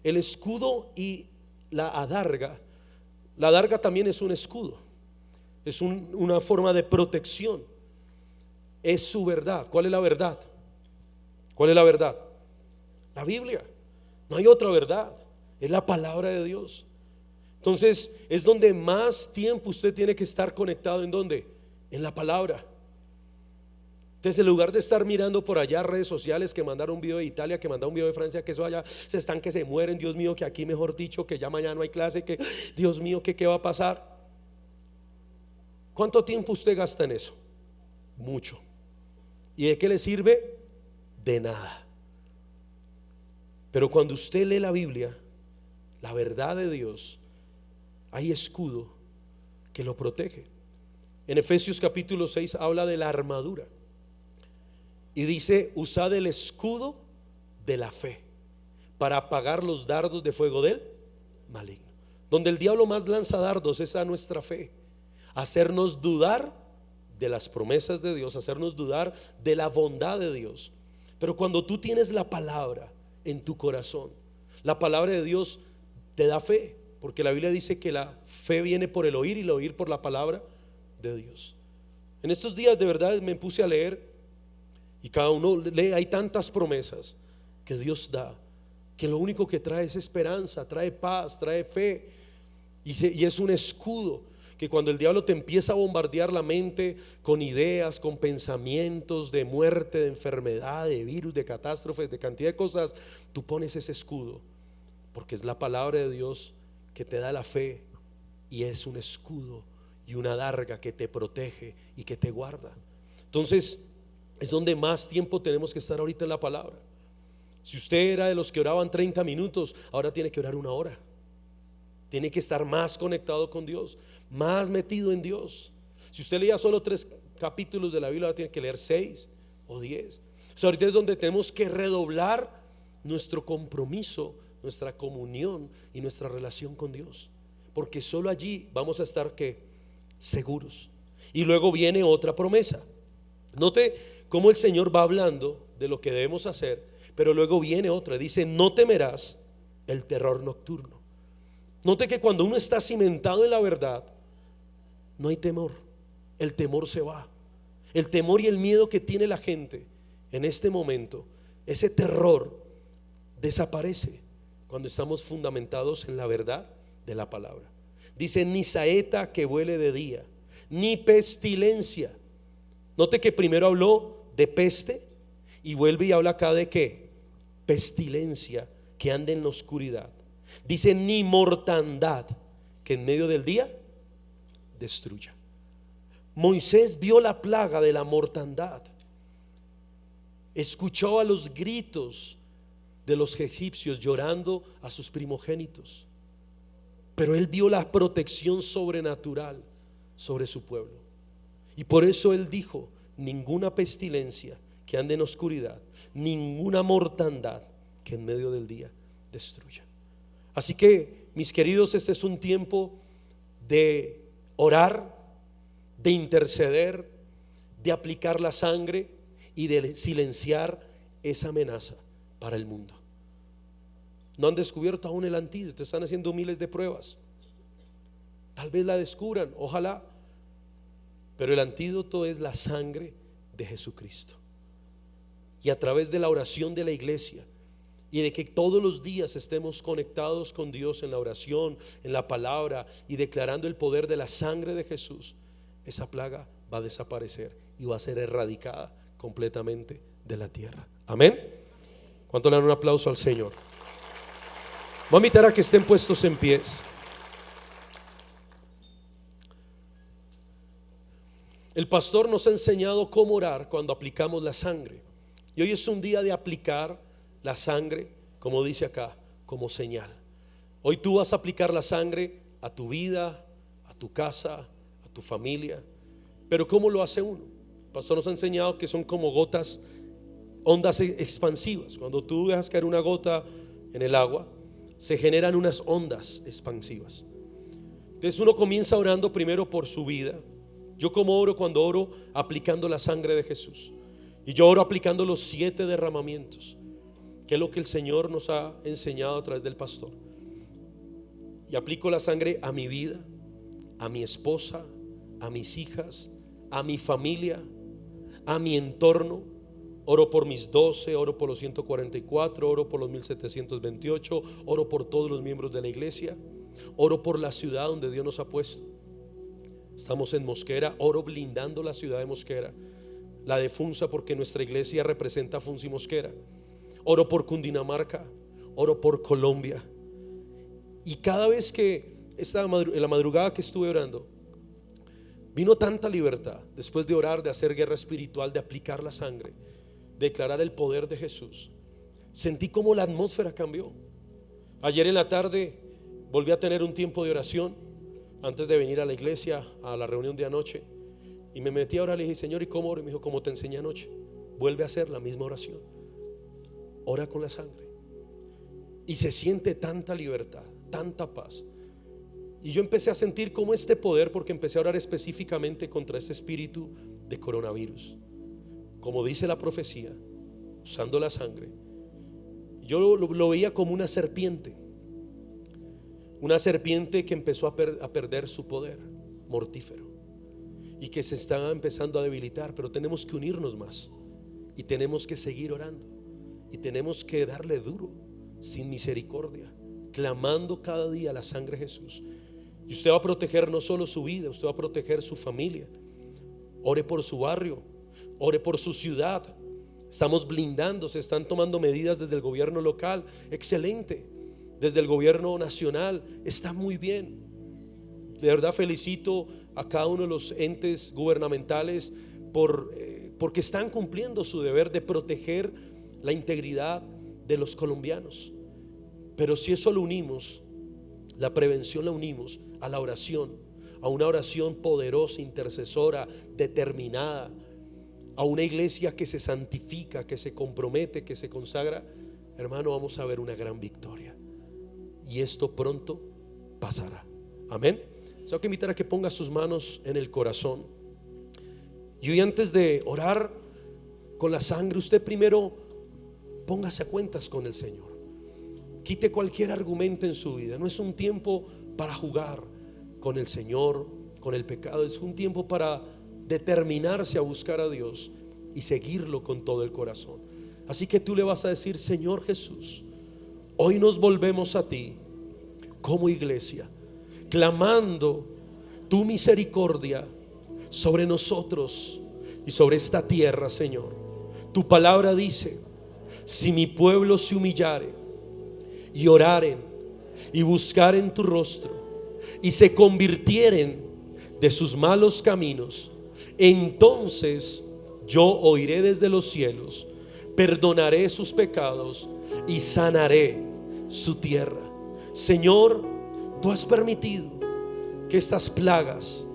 El escudo y la adarga también es un escudo, es una forma de protección. Es su verdad. ¿Cuál es la verdad? ¿Cuál es la verdad? La Biblia. No hay otra verdad, es la palabra de Dios. Entonces es donde más tiempo usted tiene que estar conectado. ¿En dónde? En la palabra. Entonces, en lugar de estar mirando por allá redes sociales, que mandaron un video de Italia, que mandaron un video de Francia, que eso allá se están que se mueren, Dios mío, que aquí mejor dicho, que ya mañana no hay clase, que Dios mío, que qué va a pasar. ¿Cuánto tiempo usted gasta en eso? Mucho. ¿Y de qué le sirve? De nada. Pero cuando usted lee la Biblia, la verdad de Dios, hay escudo que lo protege. En Efesios capítulo 6 habla de la armadura y dice: usad el escudo de la fe para apagar los dardos de fuego del maligno. Donde el diablo más lanza dardos es a nuestra fe, hacernos dudar de las promesas de Dios, hacernos dudar de la bondad de Dios. Pero cuando tú tienes la palabra en tu corazón, la palabra de Dios te da fe, porque la Biblia dice que la fe viene por el oír y el oír por la palabra de Dios. En estos días de verdad me puse a leer y cada uno lee, hay tantas promesas que Dios da, que lo único que trae es esperanza, trae paz, trae fe, y es un escudo que cuando el diablo te empieza a bombardear la mente con ideas, con pensamientos de muerte, de enfermedad, de virus, de catástrofes, de cantidad de cosas, tú pones ese escudo, porque es la palabra de Dios que te da la fe, y es un escudo y una adarga que te protege y que te guarda. Entonces es donde más tiempo tenemos que estar ahorita en la palabra. Si usted era de los que oraban 30 minutos, ahora tiene que orar 1 hora. Tiene que estar más conectado con Dios, más metido en Dios. Si usted leía solo 3 capítulos de la Biblia, ahora tiene que leer 6 o 10. O sea, ahorita es donde tenemos que redoblar nuestro compromiso, nuestra comunión y nuestra relación con Dios, porque solo allí vamos a estar ¿qué? Seguros. Y luego viene otra promesa. Note cómo el Señor va hablando de lo que debemos hacer, pero luego viene otra. Dice: no temerás el terror nocturno. Note que cuando uno está cimentado en la verdad, no hay temor. El temor se va. El temor y el miedo que tiene la gente en este momento, ese terror desaparece cuando estamos fundamentados en la verdad de la palabra. Dice, ni saeta que vuele de día, ni pestilencia. Note que primero habló de peste y vuelve y habla acá de qué, pestilencia, que ande en la oscuridad. Dice, ni mortandad, que en medio del día destruya. Moisés vio la plaga de la mortandad, escuchó a los gritos de los egipcios llorando a sus primogénitos, pero él vio la protección sobrenatural sobre su pueblo. Y por eso él dijo, ninguna pestilencia que ande en oscuridad, ninguna mortandad que en medio del día destruya. Así que, mis queridos, este es un tiempo de orar, de interceder, de aplicar la sangre y de silenciar esa amenaza para el mundo. No han descubierto aún el antídoto, están haciendo miles de pruebas. Tal vez la descubran, ojalá, pero el antídoto es la sangre de Jesucristo. Y a través de la oración de la iglesia y de que todos los días estemos conectados con Dios en la oración, en la palabra y declarando el poder de la sangre de Jesús, esa plaga va a desaparecer y va a ser erradicada completamente de la tierra. Amén. ¿Cuánto le dan un aplauso al Señor? Voy a invitar a que estén puestos en pies. El pastor nos ha enseñado cómo orar cuando aplicamos la sangre. Y hoy es un día de aplicar la sangre, como dice acá, como señal. Hoy tú vas a aplicar la sangre a tu vida, a tu casa, a tu familia. Pero ¿cómo lo hace uno? El pastor nos ha enseñado que son como gotas, ondas expansivas. Cuando tú dejas caer una gota en el agua, se generan unas ondas expansivas. Entonces uno comienza orando primero por su vida. Yo como oro cuando oro aplicando la sangre de Jesús. Y yo oro aplicando los 7 derramamientos, que es lo que el Señor nos ha enseñado a través del pastor. Y aplico la sangre a mi vida, a mi esposa, a mis hijas, a mi familia, a mi entorno. Oro por mis 12, oro por los 144, oro por los 1728, oro por todos los miembros de la iglesia, oro por la ciudad donde Dios nos ha puesto. Estamos en Mosquera, oro blindando la ciudad de Mosquera, la de Funza, porque nuestra iglesia representa Funza y Mosquera. Oro por Cundinamarca, oro por Colombia. Y cada vez que en la madrugada que estuve orando, vino tanta libertad después de orar, de hacer guerra espiritual, de aplicar la sangre, declarar el poder de Jesús. Sentí como la atmósfera cambió. Ayer en la tarde volví a tener un tiempo de oración antes de venir a la iglesia, a la reunión de anoche, y me metí a orar. Le dije, Señor, ¿y cómo oro? Y me dijo, como te enseñé anoche, vuelve a hacer la misma oración, ora con la sangre. Y se siente tanta libertad, tanta paz. Y yo empecé a sentir como este poder, porque empecé a orar específicamente contra ese espíritu de coronavirus, como dice la profecía, usando la sangre. Yo lo veía como una serpiente que empezó a perder su poder mortífero y que se está empezando a debilitar. Pero tenemos que unirnos más y tenemos que seguir orando y tenemos que darle duro, sin misericordia, clamando cada día la sangre de Jesús. Y usted va a proteger no solo su vida, usted va a proteger su familia. Ore por su barrio, ore por su ciudad. Estamos blindando, se están tomando medidas desde el gobierno local, excelente. Desde el gobierno nacional, está muy bien. De verdad felicito a cada uno de los entes gubernamentales porque están cumpliendo su deber de proteger la integridad de los colombianos. Pero si eso lo unimos, la prevención la unimos a la oración, a una oración poderosa, intercesora, determinada, a una iglesia que se santifica, que se compromete, que se consagra, hermano, vamos a ver una gran victoria. Y esto pronto pasará. Amén. Tengo que invitar a que ponga sus manos en el corazón. Y hoy, antes de orar con la sangre, usted primero póngase a cuentas con el Señor. Quite cualquier argumento en su vida. No es un tiempo para jugar con el Señor, con el pecado. Es un tiempo para determinarse a buscar a Dios y seguirlo con todo el corazón. Así que tú le vas a decir: Señor Jesús, hoy nos volvemos a ti como iglesia. clamando tu misericordia sobre nosotros y sobre esta tierra, Señor. Tu palabra dice: si mi pueblo se humillare y oraren y buscaren tu rostro y se convirtieren de sus malos caminos, entonces yo oiré desde los cielos, perdonaré sus pecados y sanaré su tierra. Señor, tú has permitido que estas plagas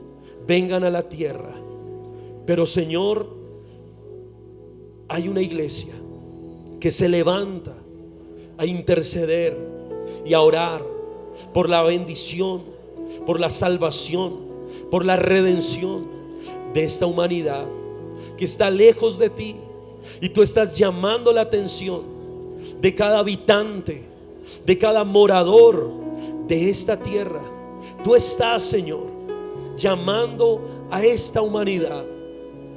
vengan a la tierra, pero Señor, hay una iglesia que se levanta a interceder y a orar por la bendición, por la salvación, por la redención de esta humanidad que está lejos de ti, y tú estás llamando la atención de cada habitante, de cada morador de esta tierra. Tú estás, Señor, llamando a esta humanidad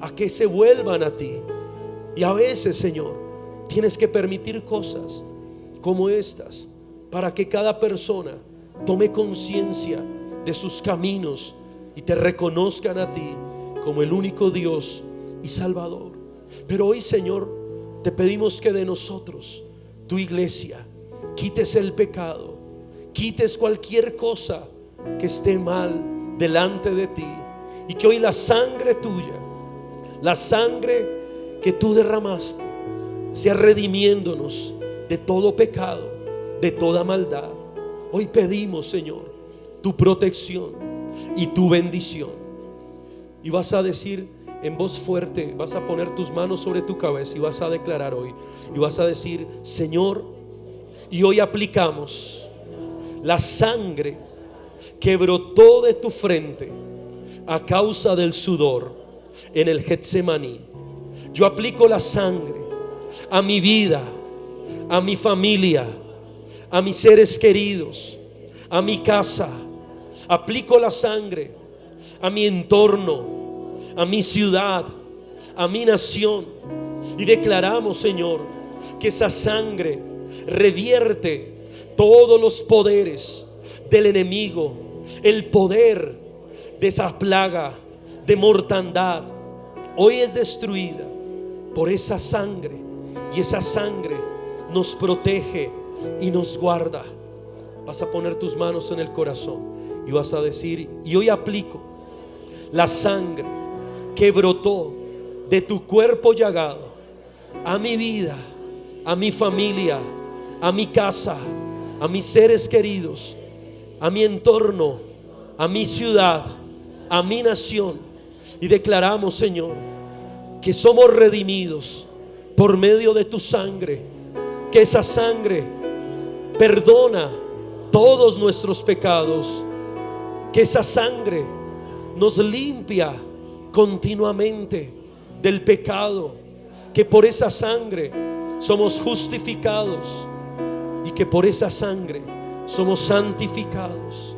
a que se vuelvan a ti. Y a veces, Señor, tienes que permitir cosas como estas para que cada persona tome conciencia de sus caminos y te reconozcan a ti como el único Dios y Salvador. Pero hoy, Señor, te pedimos que de nosotros, tu iglesia, quites el pecado, quites cualquier cosa que esté mal delante de ti, y que hoy la sangre tuya, la sangre que tú derramaste, sea redimiéndonos de todo pecado, de toda maldad. Hoy pedimos, Señor, tu protección y tu bendición. Y vas a decir en voz fuerte, vas a poner tus manos sobre tu cabeza y vas a declarar hoy, y vas a decir: Señor, y hoy aplicamos la sangre que brotó de tu frente a causa del sudor en el Getsemaní. Yo aplico la sangre a mi vida, a mi familia, a mis seres queridos, a mi casa. Aplico la sangre a mi entorno, a mi ciudad, a mi nación, y declaramos, Señor, que esa sangre revierte todos los poderes del enemigo, el poder de esa plaga de mortandad. Hoy es destruida por esa sangre, y esa sangre nos protege y nos guarda. Vas a poner tus manos en el corazón y vas a decir: y hoy aplico la sangre que brotó de tu cuerpo llagado a mi vida, a mi familia, a mi casa, a mis seres queridos, a mi entorno, a mi ciudad, a mi nación. Y declaramos, Señor, que somos redimidos por medio de tu sangre, que esa sangre perdona todos nuestros pecados, que esa sangre nos limpia continuamente del pecado, que por esa sangre somos justificados y que por esa sangre somos santificados,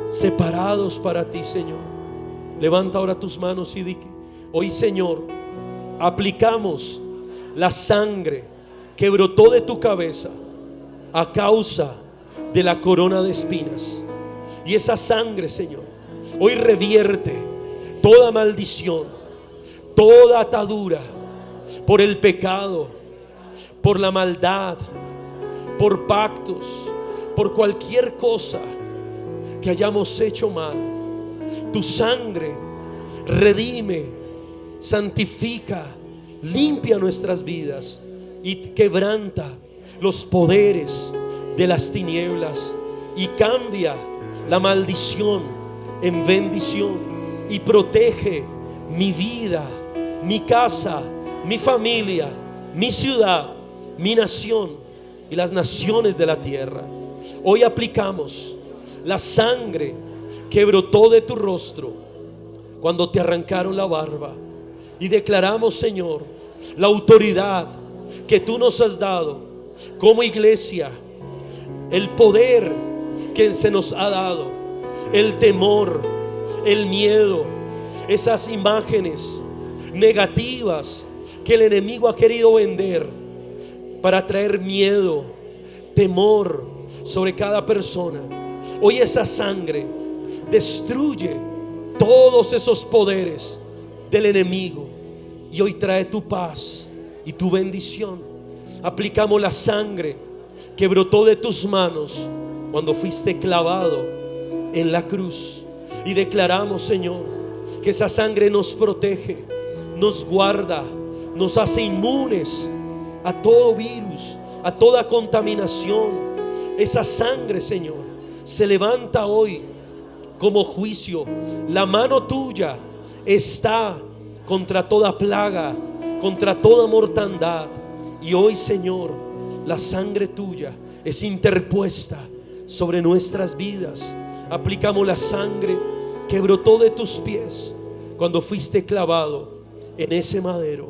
separados para ti, Señor. Levanta ahora tus manos y di: hoy, Señor, aplicamos la sangre que brotó de tu cabeza a causa de la corona de espinas. Y esa sangre, Señor, hoy revierte toda maldición, toda atadura por el pecado, por la maldad, por pactos, por cualquier cosa que hayamos hecho mal. Tu sangre redime, santifica, limpia nuestras vidas y quebranta los poderes de las tinieblas, y cambia la maldición en bendición, y protege mi vida, mi casa, mi familia, mi ciudad, mi nación y las naciones de la tierra. Hoy aplicamos la sangre que brotó de tu rostro cuando te arrancaron la barba, y declaramos, Señor, la autoridad que tú nos has dado como iglesia, el poder que se nos ha dado, el temor, el miedo, esas imágenes negativas que el enemigo ha querido vender para traer miedo, temor sobre cada persona. Hoy esa sangre destruye todos esos poderes del enemigo y hoy trae tu paz y tu bendición. Aplicamos la sangre que brotó de tus manos cuando fuiste clavado en la cruz y declaramos, Señor, que esa sangre nos protege, nos guarda, nos hace inmunes a todo virus, a toda contaminación. Esa sangre, Señor, se levanta hoy como juicio. La mano tuya está contra toda plaga, contra toda mortandad. Y hoy, Señor, la sangre tuya es interpuesta sobre nuestras vidas. Aplicamos la sangre que brotó de tus pies cuando fuiste clavado en ese madero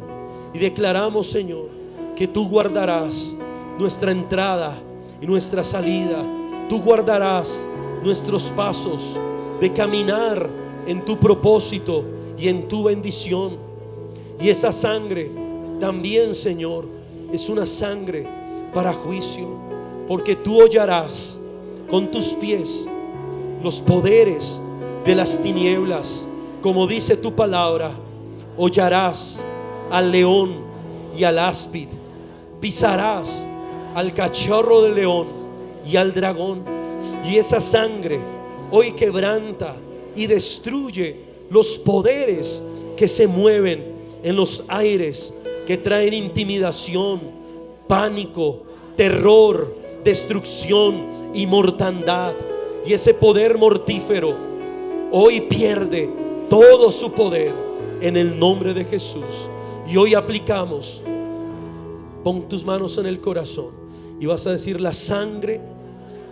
y declaramos, Señor, que tú guardarás nuestra entrada y nuestra salida. Tú guardarás nuestros pasos de caminar en tu propósito y en tu bendición. Y esa sangre también, Señor, es una sangre para juicio, porque tú hollarás con tus pies los poderes de las tinieblas. Como dice tu palabra, hollarás al león y al áspid, pisarás al cachorro del león y al dragón. Y esa sangre hoy quebranta y destruye los poderes que se mueven en los aires, que traen intimidación, pánico, terror, destrucción y mortandad. Y ese poder mortífero hoy pierde todo su poder en el nombre de Jesús. Y hoy aplicamos, pon tus manos en el corazón y vas a decir: la sangre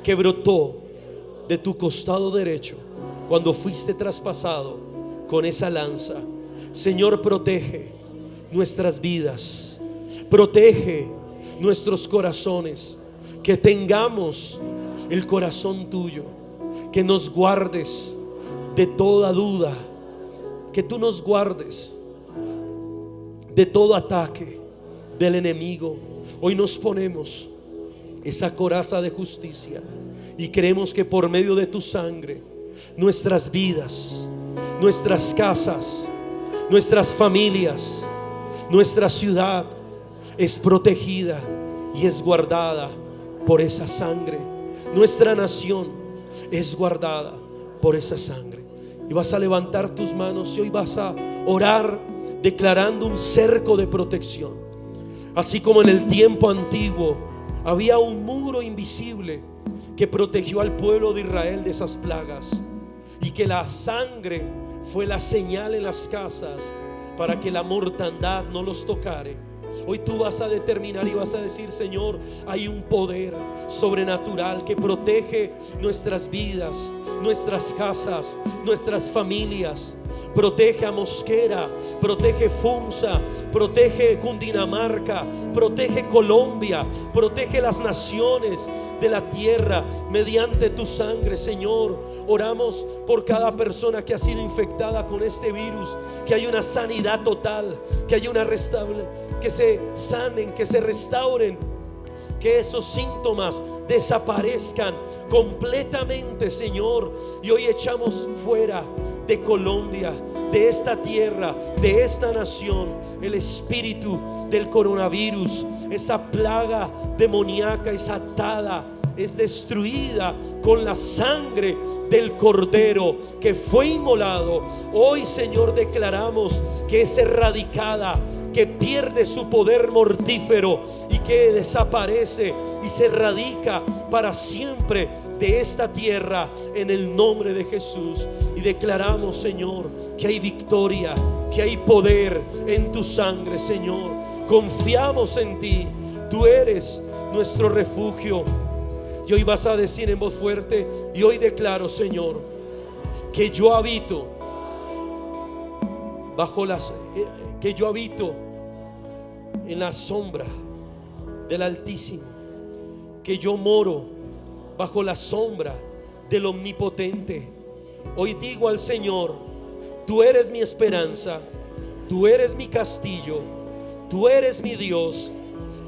que brotó de tu costado derecho cuando fuiste traspasado con esa lanza, Señor, protege nuestras vidas, protege nuestros corazones, que tengamos el corazón tuyo, que nos guardes de toda duda, que tú nos guardes de todo ataque del enemigo. Hoy nos ponemos esa coraza de justicia y creemos que por medio de tu sangre nuestras vidas, nuestras casas, nuestras familias, nuestra ciudad es protegida y es guardada por esa sangre. Nuestra nación es guardada por esa sangre. Y vas a levantar tus manos y hoy vas a orar declarando un cerco de protección. Así como en el tiempo antiguo había un muro invisible que protegió al pueblo de Israel de esas plagas, y que la sangre fue la señal en las casas para que la mortandad no los tocare. Hoy tú vas a determinar y vas a decir: Señor, hay un poder sobrenatural que protege nuestras vidas, nuestras casas, nuestras familias. Protege a Mosquera, protege Funza, protege Cundinamarca, protege Colombia, protege las naciones de la tierra mediante tu sangre, Señor. Oramos por cada persona que ha sido infectada con este virus, que haya una sanidad total, que haya una que se sanen, que se restauren, que esos síntomas desaparezcan completamente, Señor. Y hoy echamos fuera de Colombia, de esta tierra, de esta nación, el espíritu del coronavirus. Esa plaga demoníaca es atada, es destruida con la sangre del Cordero que fue inmolado. Hoy, Señor, declaramos que es erradicada, que pierde su poder mortífero y que desaparece y se erradica para siempre de esta tierra en el nombre de Jesús. Y declaramos, Señor, que hay victoria, que hay poder en tu sangre, Señor. Confiamos en ti, tú eres nuestro refugio. Y hoy vas a decir en voz fuerte: y hoy declaro, Señor, que yo habito en la sombra del Altísimo, que yo moro bajo la sombra del Omnipotente. Hoy digo al Señor: tú eres mi esperanza, tú eres mi castillo, tú eres mi Dios,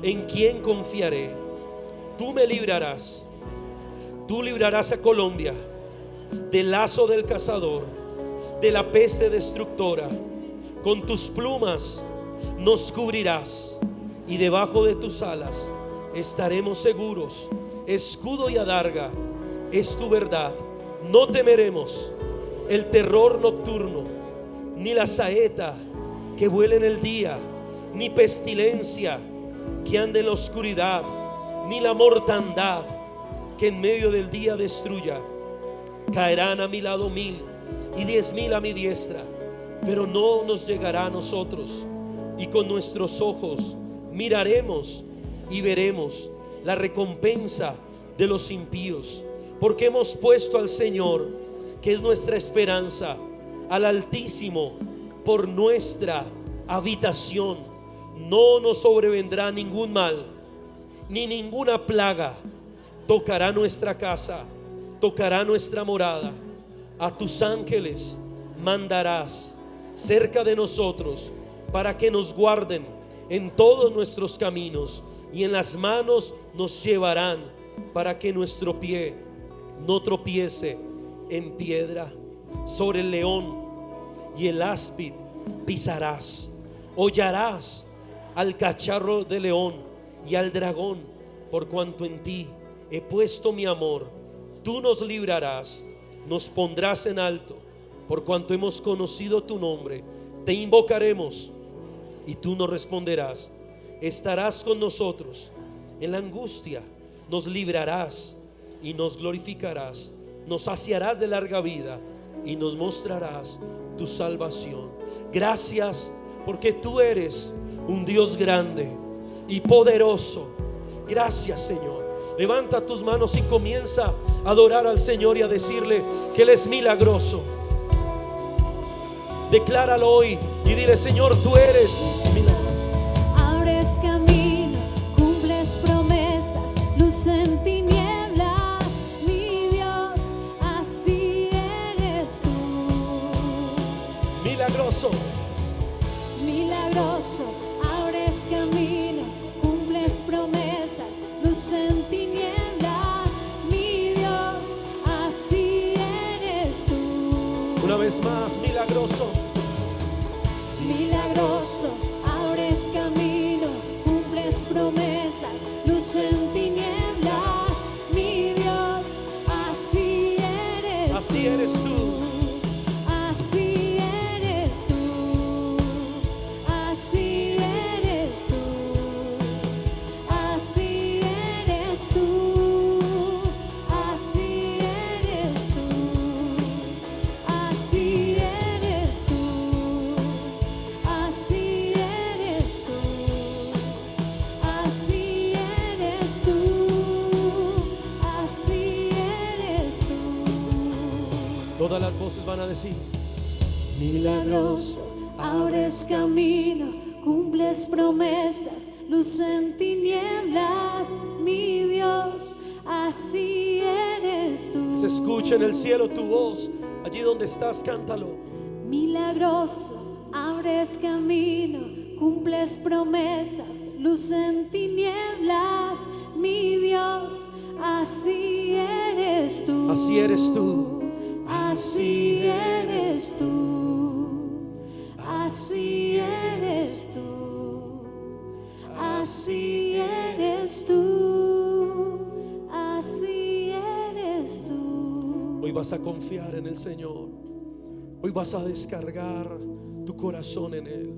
en quien confiaré. Tú me librarás, Tú librarás a Colombia del lazo del cazador, de la peste destructora. Con tus plumas nos cubrirás y debajo de tus alas estaremos seguros. Escudo y adarga es tu verdad. No temeremos el terror nocturno, ni la saeta que vuela en el día, ni pestilencia que ande en la oscuridad, ni la mortandad que en medio del día destruya. Caerán a mi lado 1000 y 10,000 a mi diestra, pero no nos llegará a nosotros. Y con nuestros ojos miraremos y veremos la recompensa de los impíos, porque hemos puesto al Señor, que es nuestra esperanza, al Altísimo por nuestra habitación. No nos sobrevendrá ningún mal, ni ninguna plaga tocará nuestra casa, tocará nuestra morada. A tus ángeles mandarás cerca de nosotros para que nos guarden en todos nuestros caminos, y en las manos nos llevarán para que nuestro pie no tropiece en piedra. Sobre el león y el áspid pisarás, hollarás al cacharro de león y al dragón. Por cuanto en ti he puesto mi amor, tú nos librarás, nos pondrás en alto. Por cuanto hemos conocido tu nombre, te invocaremos y tú nos responderás. Estarás con nosotros en la angustia, nos librarás y nos glorificarás. Nos saciarás de larga vida y nos mostrarás tu salvación. Gracias porque tú eres un Dios grande y poderoso. Gracias, Señor. Levanta tus manos y comienza a adorar al Señor y a decirle que Él es milagroso. Decláralo hoy y dile: Señor, tú eres milagroso. Abres camino, cumples promesas, luz en tinieblas, mi Dios, así eres tú. Milagroso, milagroso, abres camino, cumples promesas, luz en tinieblas, mi Dios, así eres tú. una vez más, milagroso. Milagroso, abres camino, cumples promesas, luz en tinieblas, mi Dios, así eres tú. Así eres tú. Así eres tú. Así eres tú. Así eres tú. Así eres tú. Así eres tú. Así eres tú, así eres tú, así eres tú. Todas las voces van a decir: Milagroso, abres camino, cumples promesas, luz en tinieblas, mi Dios, así eres tú. se escucha en el cielo tu voz. Allí donde estás, cántalo. Milagroso, abres camino, cumples promesas, luz en tinieblas, mi Dios, así eres tú. Así eres tú. Así eres tú. Así eres tú. Así eres tú. Así eres tú. Hoy vas a confiar en el Señor. Hoy vas a descargar tu corazón en Él.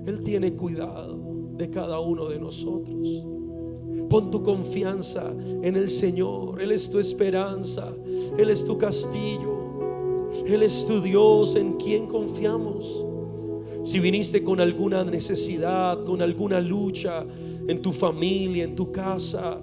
Él tiene cuidado de cada uno de nosotros. Pon tu confianza en el Señor. Él es tu esperanza. Él es tu castillo. Él es tu Dios en quien confiamos. Si viniste con alguna necesidad, con alguna lucha en tu familia, en tu casa,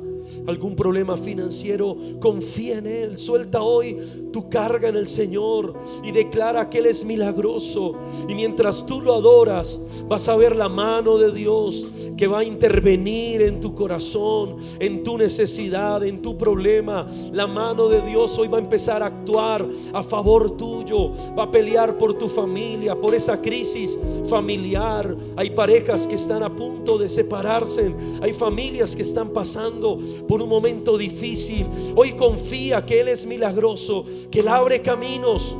algún problema financiero, confía en Él. Suelta hoy tu carga en el Señor y declara que Él es milagroso. Y mientras tú lo adoras, vas a ver la mano de Dios que va a intervenir en tu corazón, en tu necesidad, en tu problema. La mano de Dios hoy va a empezar a actuar a favor tuyo. Va a pelear por tu familia, por esa crisis familiar. Hay parejas que están a punto de separarse. Hay familias que están pasando por un momento difícil, hoy confía que Él es milagroso, que Él abre caminos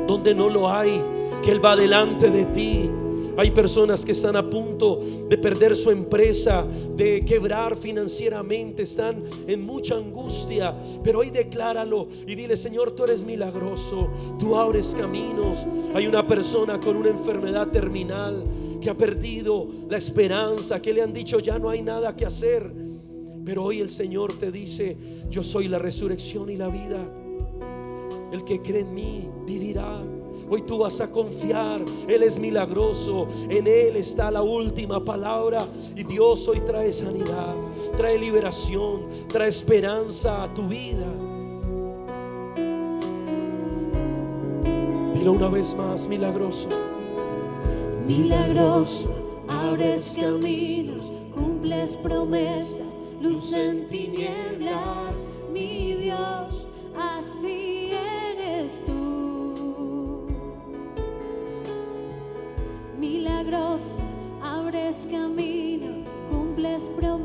donde no lo hay, que Él va delante de ti. Hay personas que están a punto de perder su empresa, de quebrar financieramente, están en mucha angustia, pero hoy decláralo y dile: Señor, tú eres milagroso, tú abres caminos. Hay una persona con una enfermedad terminal que ha perdido la esperanza, que le han dicho ya no hay nada que hacer, pero hoy el Señor te dice: yo soy la resurrección y la vida, el que cree en mí vivirá. Hoy tú vas a confiar, Él es milagroso, en Él está la última palabra. Y Dios hoy trae sanidad, trae liberación, trae esperanza a tu vida. Dilo una vez más: milagroso. Milagroso, abres caminos, cumples promesas, luz en tinieblas, mi Dios, así eres tú. Milagroso, abres caminos, cumples promesas.